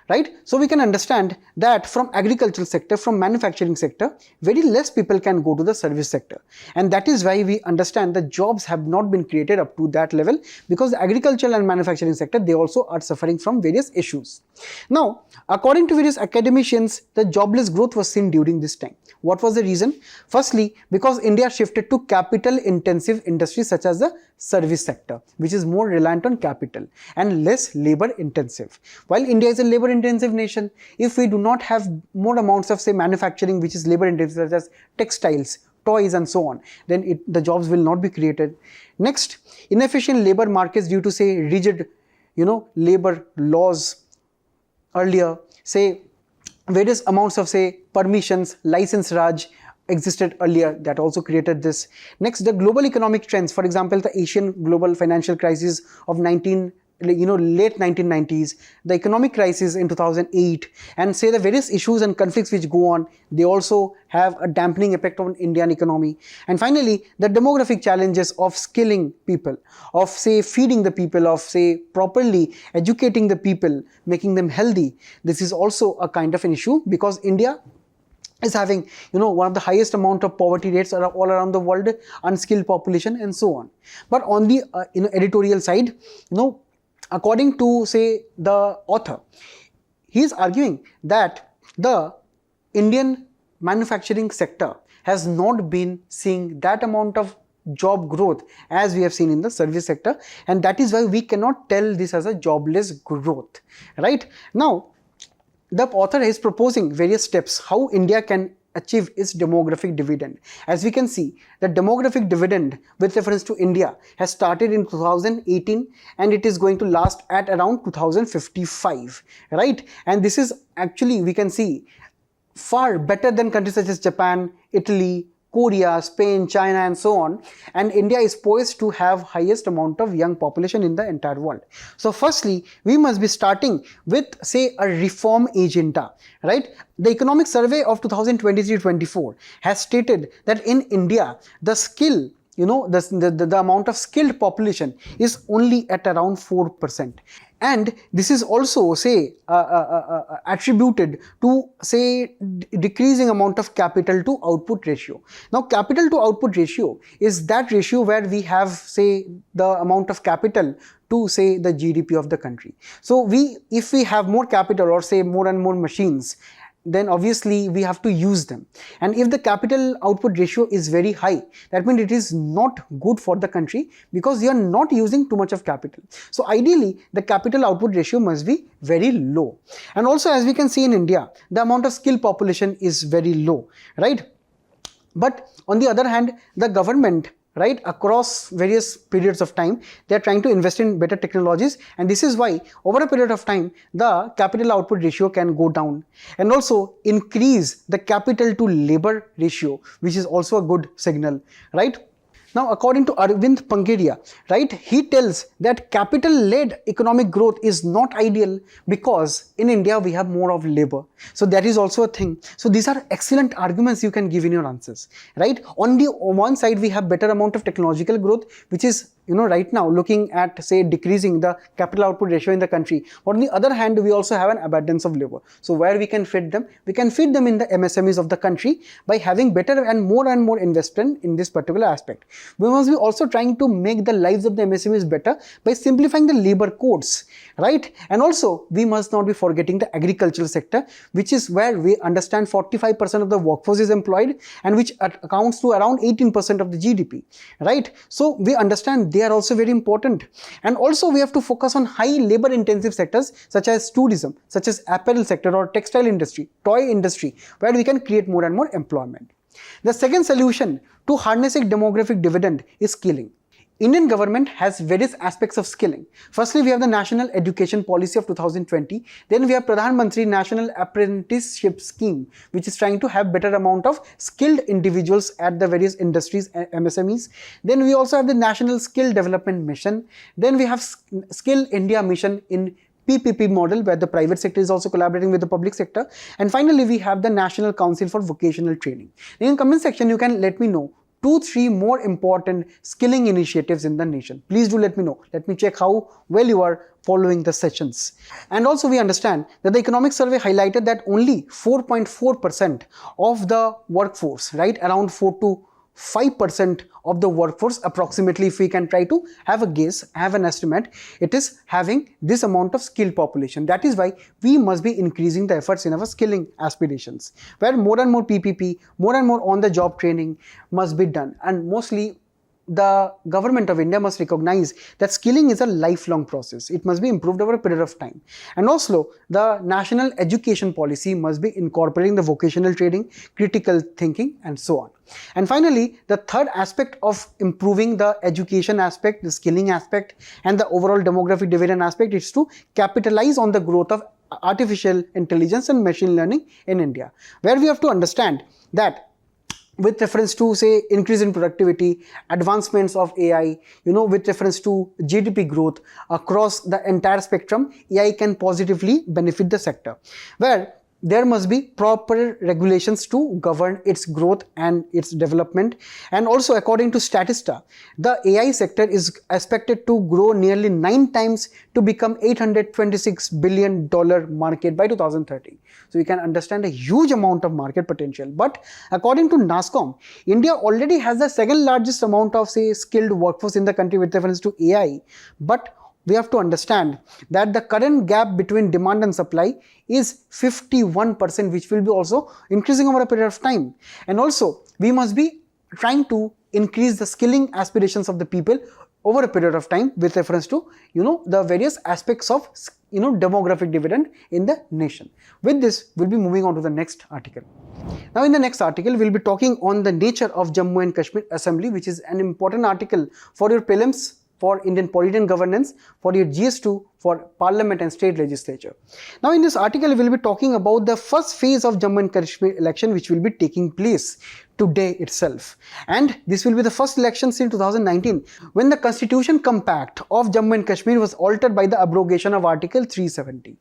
right? So we can understand that from agricultural sector, from manufacturing sector, very less people can go to the service sector. And that is why we understand that jobs have not been created up to that level, because the agricultural and manufacturing sector, they also are suffering from various issues. Now, according to various academicians, the jobless growth was seen during this time. What was the reason? Firstly, because India shifted to capital intensive industries such as the service sector, which is more reliant on capital and less labor intensive. While India is a labor intensive nation, if we do not have more amounts of manufacturing which is labor intensive, such as textiles, toys and so on, then the jobs will not be created. Next, inefficient labor markets due to rigid labor laws earlier, various amounts of permissions, license raj existed earlier, that also created this. Next, the global economic trends, for example, the Asian global financial crisis of late 1990s, the economic crisis in 2008, and the various issues and conflicts which go on, they also have a dampening effect on Indian economy. And finally, the demographic challenges of skilling people, of feeding the people, of properly educating the people, making them healthy. This is also a kind of an issue, because India is having one of the highest amount of poverty rates all around the world, unskilled population and so on. But on the editorial side, according to the author, he is arguing that the Indian manufacturing sector has not been seeing that amount of job growth as we have seen in the service sector, and that is why we cannot tell this as a jobless growth, right? Now, the author is proposing various steps how India can achieve its demographic dividend. As we can see, the demographic dividend with reference to India has started in 2018 and it is going to last at around 2055, right? And this is actually, we can see, far better than countries such as Japan, Italy, Korea, Spain, China and so on, and India is poised to have highest amount of young population in the entire world. So firstly, we must be starting with, say, a reform agenda, right? The Economic Survey of 2023-24 has stated that in India, the skill, the amount of skilled population is only at around 4%. And this is also, say, attributed to, say, decreasing amount of capital to output ratio. Now, capital to output ratio is that ratio where we have, say, the amount of capital to, say, the GDP of the country. So, if we have more capital or, say, more and more machines, then obviously we have to use them. And if the capital output ratio is very high, that means it is not good for the country because you are not using too much of capital. So ideally, the capital output ratio must be very low. And also, as we can see in India, the amount of skilled population is very low, right? But on the other hand, the government, right, across various periods of time, they are trying to invest in better technologies, and this is why over a period of time the capital output ratio can go down, and also increase the capital to labor ratio, which is also a good signal, right? Now, according to Arvind Pangeria, right, he tells that capital-led economic growth is not ideal because in India we have more of labor. So that is also a thing. So these are excellent arguments you can give in your answers, right? On the one side, we have better amount of technological growth, which is, right now looking at, say, decreasing the capital output ratio in the country. But on the other hand, we also have an abundance of labor. So where we can fit them? We can fit them in the MSMEs of the country by having better and more investment in this particular aspect. We must be also trying to make the lives of the MSMEs better by simplifying the labor codes, right? And also, we must not be forgetting the agricultural sector, which is where we understand 45% of the workforce is employed and which accounts to around 18% of the GDP, right? So we understand they are also very important. And also, we have to focus on high labor intensive sectors such as tourism, such as apparel sector or textile industry, toy industry, where we can create more and more employment. The second solution to harnessing demographic dividend is skilling. Indian government has various aspects of skilling. Firstly, we have the National Education Policy of 2020. Then we have Pradhan Mantri National Apprenticeship Scheme, which is trying to have better amount of skilled individuals at the various industries, MSMEs. Then we also have the National Skill Development Mission. Then we have Skill India Mission in PPP model, where the private sector is also collaborating with the public sector. And finally, we have the National Council for Vocational Training. In the comment section, you can let me know 2-3 more important skilling initiatives in the nation. Please do let me know. Let me check how well you are following the sessions. And also, we understand that the economic survey highlighted that only 4.4% of the workforce, right, around 4 to 5% of the workforce approximately, if we can try to have a guess, have an estimate, it is having this amount of skilled population. That is why we must be increasing the efforts in our skilling aspirations, where more and more PPP, more and more on the job training must be done. And mostly the government of India must recognize that skilling is a lifelong process. It must be improved over a period of time. And also, the national education policy must be incorporating the vocational training, critical thinking, and so on. And finally, the third aspect of improving the education aspect, the skilling aspect, and the overall demographic dividend aspect is to capitalize on the growth of artificial intelligence and machine learning in India, where we have to understand that with reference to, say, increase in productivity, advancements of AI, with reference to GDP growth across the entire spectrum, AI can positively benefit the sector, where there must be proper regulations to govern its growth and its development. And also, according to Statista, the AI sector is expected to grow nearly 9 times to become $826 billion market by 2030. So you can understand a huge amount of market potential. But according to NASSCOM, India already has the second largest amount of, say, skilled workforce in the country with reference to AI. But we have to understand that the current gap between demand and supply is 51%, which will be also increasing over a period of time. And also, we must be trying to increase the skilling aspirations of the people over a period of time with reference to, the various aspects of demographic dividend in the nation. With this, we'll be moving on to the next article. Now in the next article, we'll be talking on the nature of Jammu and Kashmir Assembly, which is an important article for your prelims, for Indian polity and governance, for your GS2, for Parliament and State Legislature. Now in this article, we will be talking about the first phase of Jammu and Kashmir election, which will be taking place today itself. And this will be the first election since 2019, when the Constitution Compact of Jammu and Kashmir was altered by the abrogation of Article 370.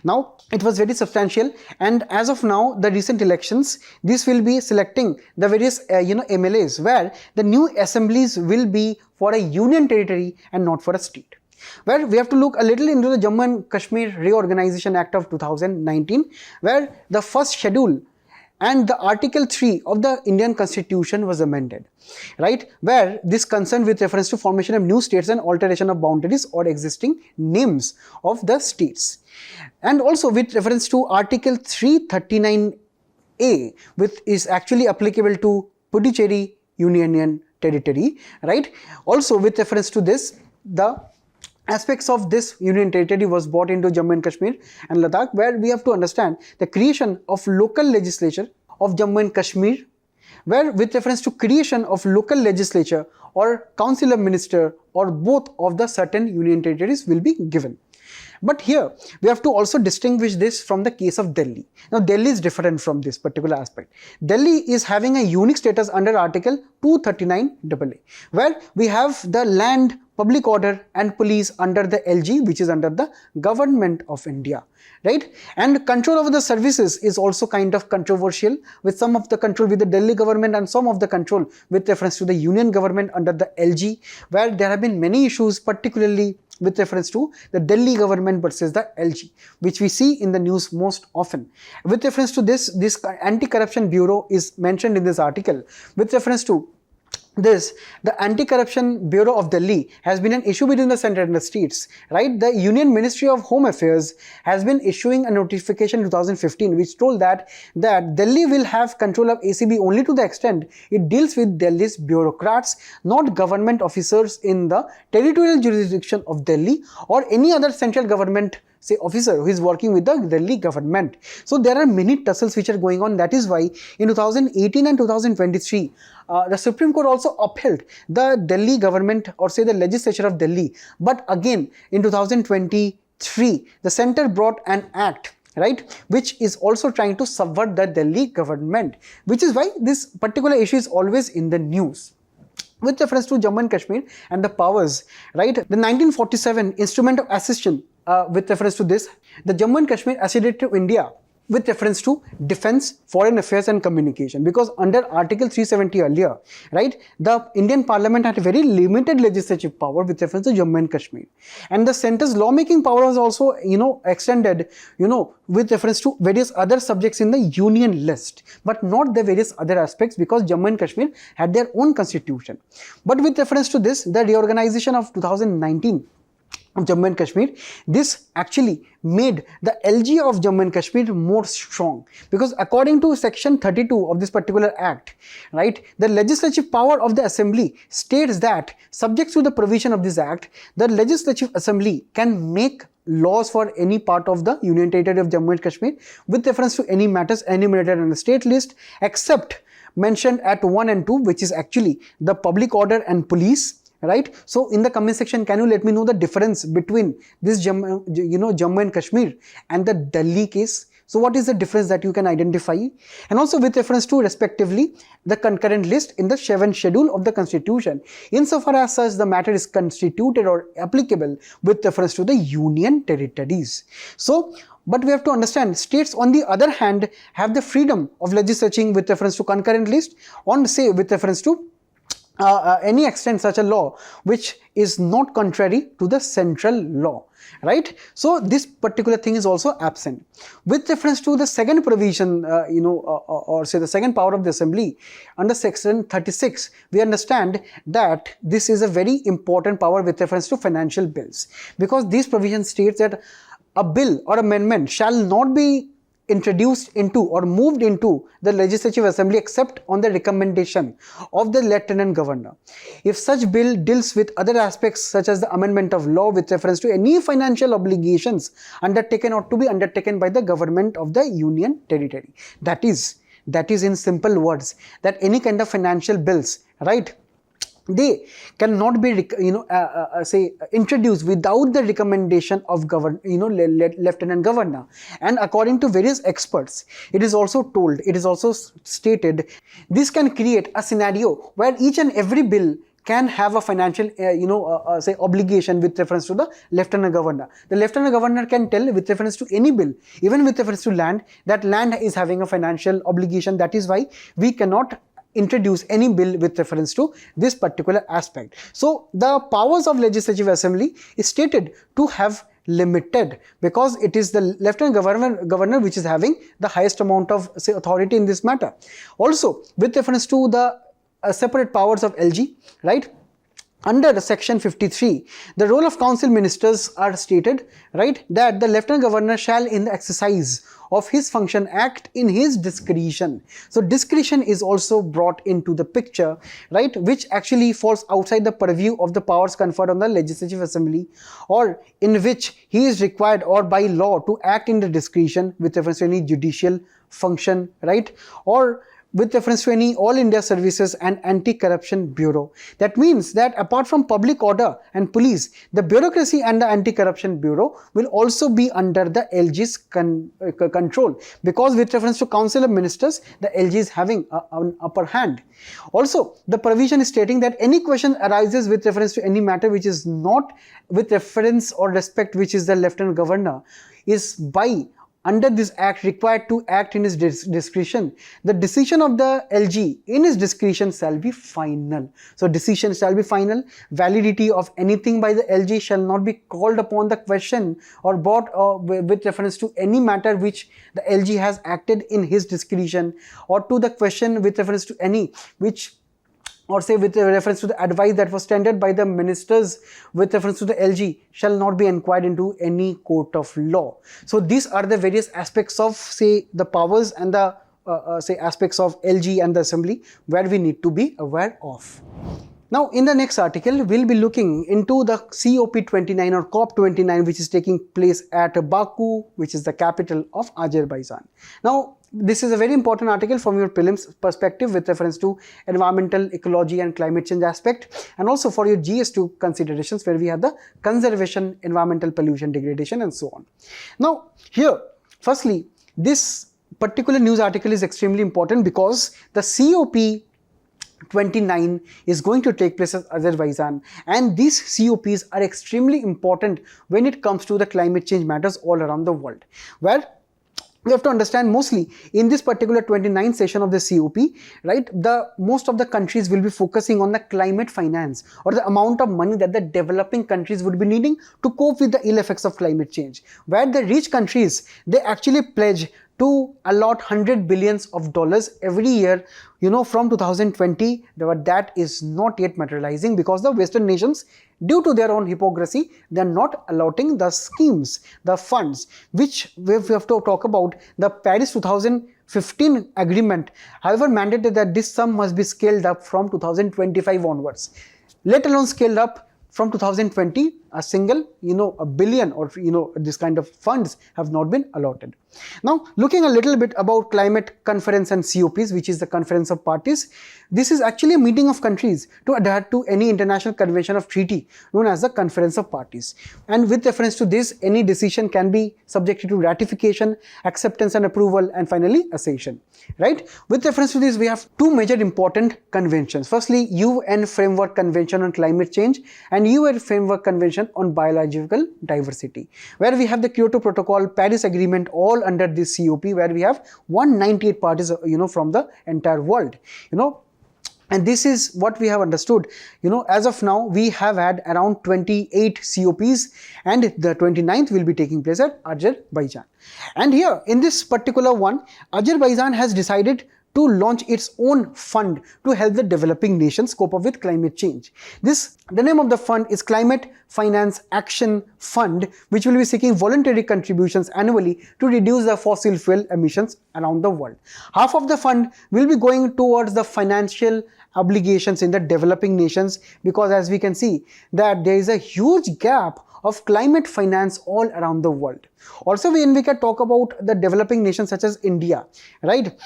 Now, it was very substantial, and as of now, the recent elections, this will be selecting the various MLAs, where the new assemblies will be for a union territory and not for a state. Where we have to look a little into the Jammu and Kashmir Reorganization Act of 2019, where the first schedule and the Article 3 of the Indian Constitution was amended, right? Where this concerned with reference to formation of new states and alteration of boundaries or existing names of the states. And also with reference to Article 339A, which is actually applicable to Puducherry Union Territory, right? Also with reference to this, the aspects of this union territory was brought into Jammu and Kashmir and Ladakh, where we have to understand the creation of local legislature of Jammu and Kashmir, where with reference to creation of local legislature or council of minister or both of the certain union territories will be given. But here we have to also distinguish this from the case of Delhi. Now Delhi is different from this particular aspect. Delhi is having a unique status under Article 239AA, where we have the land, public order and police under the LG, which is under the Government of India, right? And control over the services is also kind of controversial, with some of the control with the Delhi government and some of the control with reference to the union government under the LG, where there have been many issues, particularly with reference to the Delhi government versus the LG, which we see in the news most often. With reference to this Anti-Corruption Bureau is mentioned in this article. With reference to this, the Anti-Corruption Bureau of Delhi has been an issue between the center and the states, right? The Union Ministry of Home Affairs has been issuing a notification in 2015 which told that Delhi will have control of ACB only to the extent it deals with Delhi's bureaucrats, not government officers in the territorial jurisdiction of Delhi or any other central government officer who is working with the Delhi government. So there are many tussles which are going on. That is why in 2018 and 2023, the Supreme Court also upheld the Delhi government or the legislature of Delhi. But again, in 2023, the center brought an act, right, which is also trying to subvert the Delhi government, which is why this particular issue is always in the news. With reference to Jammu and Kashmir and the powers, right, the 1947 Instrument of Accession, with reference to this, the Jammu and Kashmir acceded to India with reference to defense, foreign affairs and communication, because under Article 370 earlier, right, the Indian Parliament had a very limited legislative power with reference to Jammu and Kashmir, and the centre's lawmaking power was also extended with reference to various other subjects in the union list, but not the various other aspects, because Jammu and Kashmir had their own constitution. But with reference to this, the reorganization of 2019 of Jammu and Kashmir, this actually made the LG of Jammu and Kashmir more strong, because according to section 32 of this particular act, right, the legislative power of the assembly states that subject to the provision of this act, the legislative assembly can make laws for any part of the union territory of Jammu and Kashmir with reference to any matters enumerated on the state list, except mentioned at 1 and 2, which is actually the public order and police. Right. So in the comment section, can you let me know the difference between this Jammu and Kashmir and the Delhi case? So what is the difference that you can identify? And also with reference to respectively the concurrent list in the 7th schedule of the Constitution, insofar as such the matter is constituted or applicable with reference to the union territories. So but we have to understand, states on the other hand have the freedom of legislating with reference to concurrent list on with reference to any extent such a law which is not contrary to the central law, right? So this particular thing is also absent. With reference to the second provision, or the second power of the assembly under section 36, we understand that this is a very important power with reference to financial bills, because these provisions states that a bill or amendment shall not be introduced into or moved into the Legislative Assembly except on the recommendation of the Lieutenant Governor. If such bill deals with other aspects such as the amendment of law with reference to any financial obligations undertaken or to be undertaken by the government of the Union Territory. That is in simple words that any kind of financial bills, right, they cannot be introduced without the recommendation of Lieutenant Governor. And according to various experts, it is also stated, this can create a scenario where each and every bill can have a financial obligation with reference to the Lieutenant Governor. The Lieutenant Governor can tell with reference to any bill, even with reference to land, that land is having a financial obligation. That is why we cannot introduce any bill with reference to this particular aspect. So the powers of Legislative Assembly is stated to have limited, because it is the Lieutenant Governor which is having the highest amount of authority in this matter. Also with reference to the separate powers of LG, right, under the section 53, the role of council ministers are stated, right, that the Lieutenant Governor shall in the exercise of his function act in his discretion. So discretion is also brought into the picture, right, which actually falls outside the purview of the powers conferred on the Legislative Assembly, or in which he is required or by law to act in the discretion with reference to any judicial function, right, or with reference to any All India Services and Anti-Corruption Bureau. That means that apart from public order and police, the bureaucracy and the Anti-Corruption Bureau will also be under the LG's control, because with reference to Council of Ministers, the LG is having an upper hand. Also, the provision is stating that any question arises with reference to any matter which is not with reference or respect which is the Lieutenant Governor is by under this act required to act in his discretion. The decision of the LG in his discretion shall be final. So decision shall be final. Validity of anything by the LG shall not be called upon the question or brought with reference to any matter which the LG has acted in his discretion, or to the question with reference to any which, or say with reference to the advice that was tendered by the ministers with reference to the LG shall not be inquired into any court of law. So these are the various aspects of, say, the powers and the aspects of LG and the Assembly where we need to be aware of. Now in the next article, we'll be looking into the COP29 or COP29 which is taking place at Baku, which is the capital of Azerbaijan. Now this is a very important article from your prelims perspective with reference to environmental, ecology and climate change aspect, and also for your GS2 considerations where we have the conservation, environmental pollution, degradation and so on. Now here, firstly, this particular news article is extremely important because the COP29 is going to take place at Azerbaijan, and these COPs are extremely important when it comes to the climate change matters all around the world, where we have to understand mostly in this particular 29th session of the COP, right, most of the countries will be focusing on the climate finance or the amount of money that the developing countries would be needing to cope with the ill effects of climate change, where the rich countries, they actually pledge to allot $100 billion every year, from 2020, but that is not yet materializing because the Western nations, due to their own hypocrisy, they are not allotting the schemes, the funds, which we have to talk about. The Paris 2015 agreement, however, mandated that this sum must be scaled up from 2025 onwards, let alone scaled up from 2020, a single, a billion or, this kind of funds have not been allotted. Now, looking a little bit about climate conference and COPs, which is the conference of parties, this is actually a meeting of countries to adhere to any international convention of treaty known as the conference of parties. And with reference to this, any decision can be subjected to ratification, acceptance and approval, and finally accession, right? With reference to this, we have two major important conventions. Firstly, UN Framework Convention on Climate Change and UN Framework Convention on Biological Diversity, where we have the Kyoto Protocol, Paris Agreement, all under this COP, where we have 198 parties, from the entire world, and this is what we have understood. As of now, we have had around 28 COPs, and the 29th will be taking place at Azerbaijan. And here, in this particular one, Azerbaijan has decided to launch its own fund to help the developing nations cope up with climate change. The name of the fund is Climate Finance Action Fund, which will be seeking voluntary contributions annually to reduce the fossil fuel emissions around the world. Half of the fund will be going towards the financial obligations in the developing nations, because as we can see that there is a huge gap of climate finance all around the world. Also, when we can talk about the developing nations such as India, right?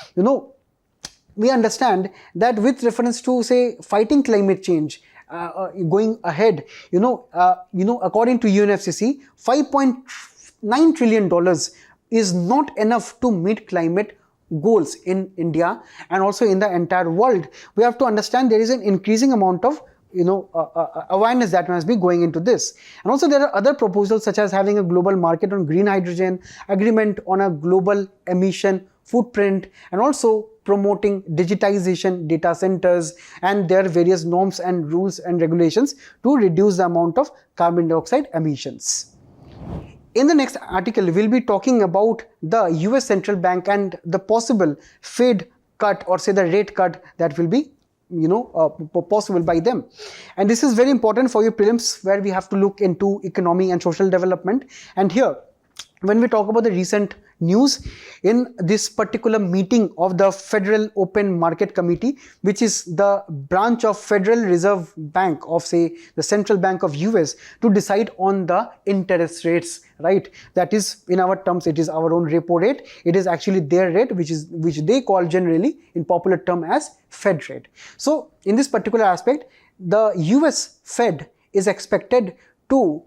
We understand that with reference to, say, fighting climate change, going ahead, according to UNFCCC, $5.9 trillion is not enough to meet climate goals in India and also in the entire world. We have to understand there is an increasing amount of awareness that must be going into this. And also there are other proposals such as having a global market on green hydrogen, agreement on a global emission footprint, and also promoting digitization, data centers, and their various norms and rules and regulations to reduce the amount of carbon dioxide emissions. In the next article, we'll be talking about the US Central Bank and the possible Fed cut, or say the rate cut that will be possible by them. And this is very important for your prelims, where we have to look into economy and social development. And here, when we talk about the recent news in this particular meeting of the Federal Open Market Committee, which is the branch of Federal Reserve Bank of, say, the Central Bank of US, to decide on the interest rates, right? That is, in our terms, it is our own repo rate. It is actually their rate, which they call generally in popular term as Fed rate. So in this particular aspect, the US Fed is expected to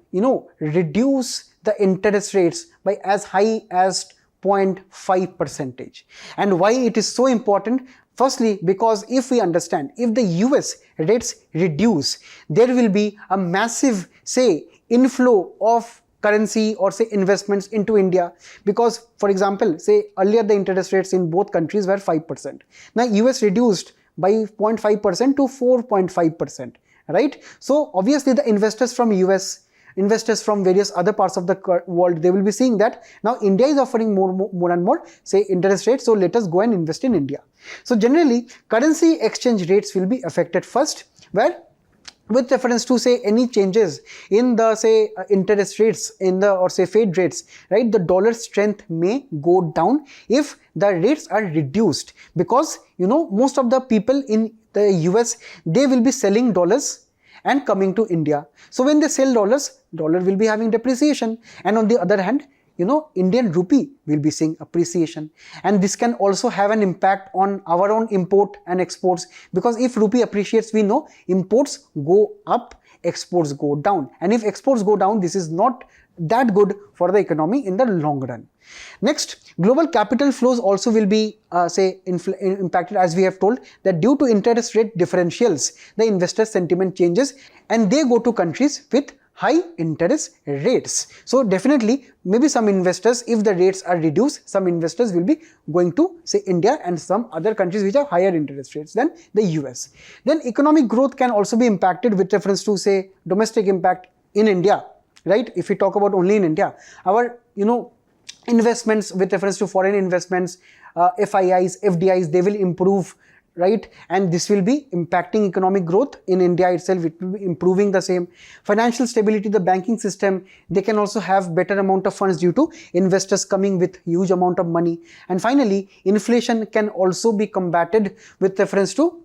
reduce the interest rates by as high as 0.5%. And why it is so important? Firstly, because if we understand, if the US rates reduce, there will be a massive, say, inflow of currency or, say, investments into India. Because, for example, say earlier the interest rates in both countries were 5%. Now US reduced by 0.5% to 4.5%, right? So obviously the investors from US, investors from various other parts of the world, they will be seeing that now India is offering more and more, say, interest rates, so let us go and invest in India. So generally, currency exchange rates will be affected first, where with reference to, say, any changes in the, say, interest rates in the, or say, Fed rates, right, the dollar strength may go down if the rates are reduced, because most of the people in the US, they will be selling dollars and coming to India. So when they sell dollars, dollar will be having depreciation, and on the other hand, Indian rupee will be seeing appreciation. And this can also have an impact on our own import and exports, because if rupee appreciates, we know imports go up, exports go down. And if exports go down, this is not that good for the economy in the long run. Next, global capital flows also will be impacted, as we have told, that due to interest rate differentials, the investor sentiment changes and they go to countries with high interest rates. So definitely, maybe some investors, if the rates are reduced, some investors will be going to, say, India and some other countries which have higher interest rates than the US. Then economic growth can also be impacted with reference to, say, domestic impact in India, right? If we talk about only in India, our, investments with reference to foreign investments, FIIs, FDIs, they will improve, right? And this will be impacting economic growth in India itself. It will be improving the same. Financial stability, the banking system, they can also have better amount of funds due to investors coming with huge amount of money. And finally, inflation can also be combated with reference to,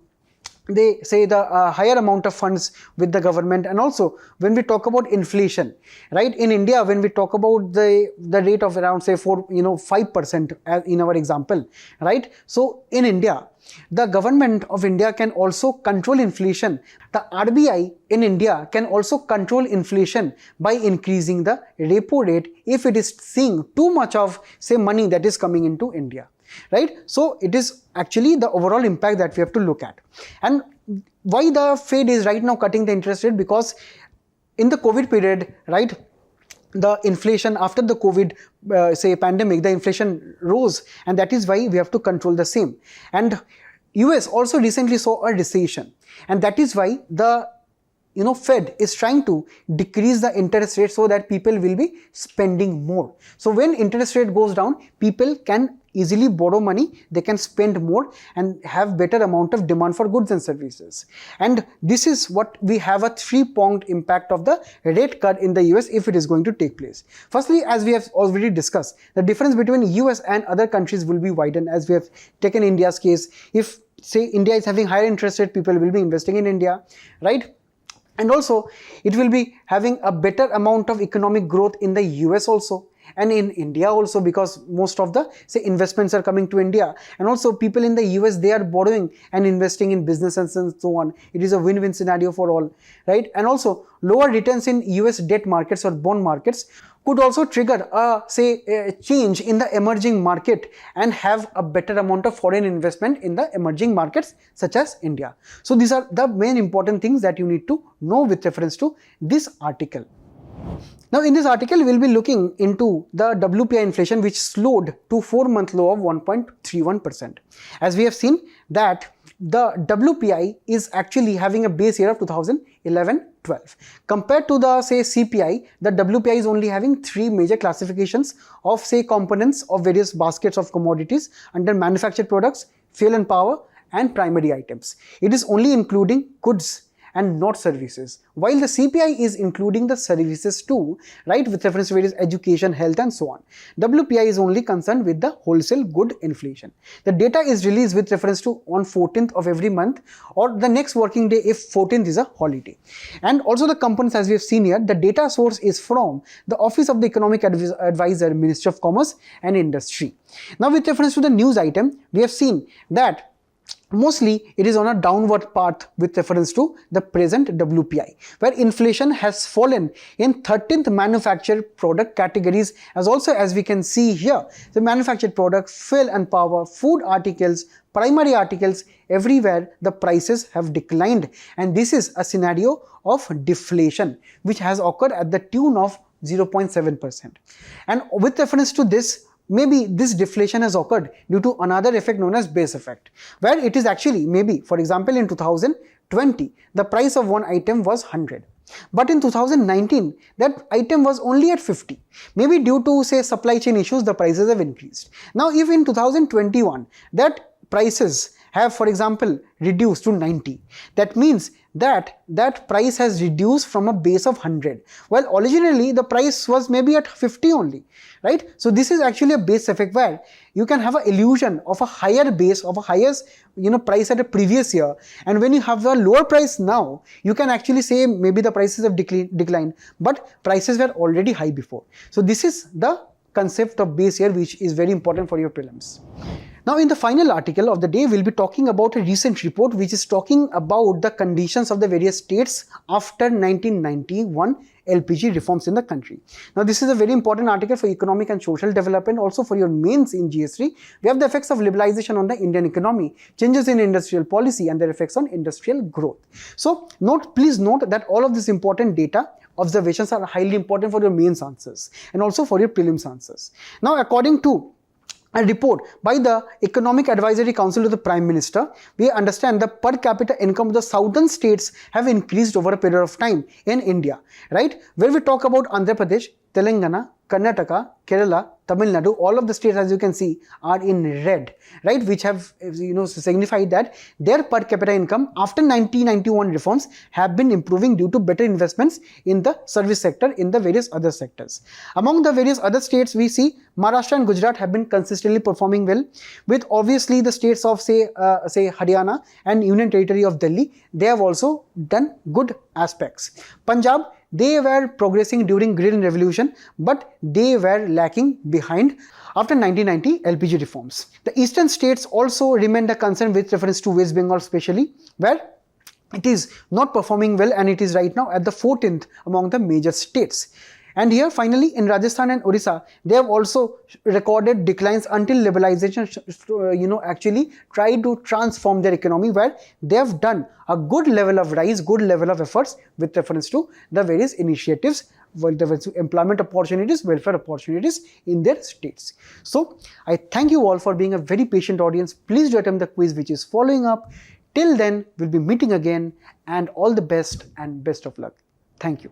they say, the higher amount of funds with the government. And also when we talk about inflation, right, in India, when we talk about the rate of around, say, 5% as in our example, right? So in India, the government of India can also control inflation. The RBI in India can also control inflation by increasing the repo rate if it is seeing too much of, say, money that is coming into India. Right? So it is actually the overall impact that we have to look at. And why the Fed is right now cutting the interest rate? Because in the COVID period, right, the inflation after the COVID, say, pandemic, the inflation rose, and that is why we have to control the same. And US also recently saw a recession, and that is why the Fed is trying to decrease the interest rate so that people will be spending more. So when interest rate goes down, people can easily borrow money, they can spend more and have better amount of demand for goods and services. And this is what we have a three-pronged impact of the rate cut in the US if it is going to take place. Firstly, as we have already discussed, the difference between US and other countries will be widened, as we have taken India's case. If say India is having higher interest rate, people will be investing in India, right? And also it will be having a better amount of economic growth in the US also, and in India also, because most of the say investments are coming to India, and also people in the US, they are borrowing and investing in businesses and so on. It is a win-win scenario for all, right? And also lower returns in US debt markets or bond markets could also trigger a change in the emerging market and have a better amount of foreign investment in the emerging markets such as India. So these are the main important things that you need to know with reference to this article. Now in this article, we will be looking into the WPI inflation, which slowed to 4-month low of 1.31%. As we have seen that the WPI is actually having a base year of 2011-12. Compared to the say CPI, the WPI is only having 3 major classifications of say components of various baskets of commodities under manufactured products, fuel and power, and primary items. It is only including goods and not services, while the CPI is including the services too, right, with reference to various education, health and so on. WPI is only concerned with the wholesale good inflation. The data is released with reference to on 14th of every month or the next working day if 14th is a holiday. And also the components, as we have seen here, the data source is from the Office of the Economic Advisor, Ministry of Commerce and Industry. Now with reference to the news item, we have seen that mostly it is on a downward path with reference to the present WPI, where inflation has fallen in 13th manufactured product categories, as also as we can see here, the manufactured product, fuel and power, food articles, primary articles, everywhere the prices have declined, and this is a scenario of deflation which has occurred at the tune of 0.7%. And with reference to this, maybe this deflation has occurred due to another effect known as base effect, where it is actually maybe, for example, in 2020, the price of one item was 100. But in 2019, that item was only at 50. Maybe due to say supply chain issues, the prices have increased. Now, if in 2021, that prices have, for example, reduced to 90, that means that that price has reduced from a base of 100, while originally the price was maybe at 50 only, right? So this is actually a base effect where you can have an illusion of a higher base, of a highest price at a previous year, and when you have a lower price now, you can actually say maybe the prices have declined, but prices were already high before. So this is the concept of base year, which is very important for your prelims. Now in the final article of the day, we'll be talking about a recent report which is talking about the conditions of the various states after 1991 LPG reforms in the country. Now this is a very important article for economic and social development, also for your mains in GS3. We have the effects of liberalization on the Indian economy, changes in industrial policy and their effects on industrial growth. So please note that all of this important data observations are highly important for your mains answers and also for your prelims answers. Now according to a report by the Economic Advisory Council to the Prime Minister, we understand the per capita income of the southern states have increased over a period of time in India, right? Where we talk about Andhra Pradesh, Telangana, Karnataka, Kerala, Tamil Nadu, all of the states, as you can see, are in red, right, which have signified that their per capita income after 1991 reforms have been improving due to better investments in the service sector in the various other sectors. Among the various other states, we see Maharashtra and Gujarat have been consistently performing well, with obviously the states of say Haryana and Union Territory of Delhi, they have also done good aspects. Punjab, they were progressing during Green Revolution, but they were lacking behind after 1990 LPG reforms. The eastern states also remained a concern with reference to West Bengal especially, where it is not performing well and it is right now at the 14th among the major states. And here finally in Rajasthan and Odisha, they have also recorded declines until liberalization actually tried to transform their economy, where they have done a good level of rise, good level of efforts with reference to the various initiatives, with reference to employment opportunities, welfare opportunities in their states. So I thank you all for being a very patient audience. Please do attempt the quiz which is following up. Till then, we'll be meeting again, and all the best and best of luck. Thank you.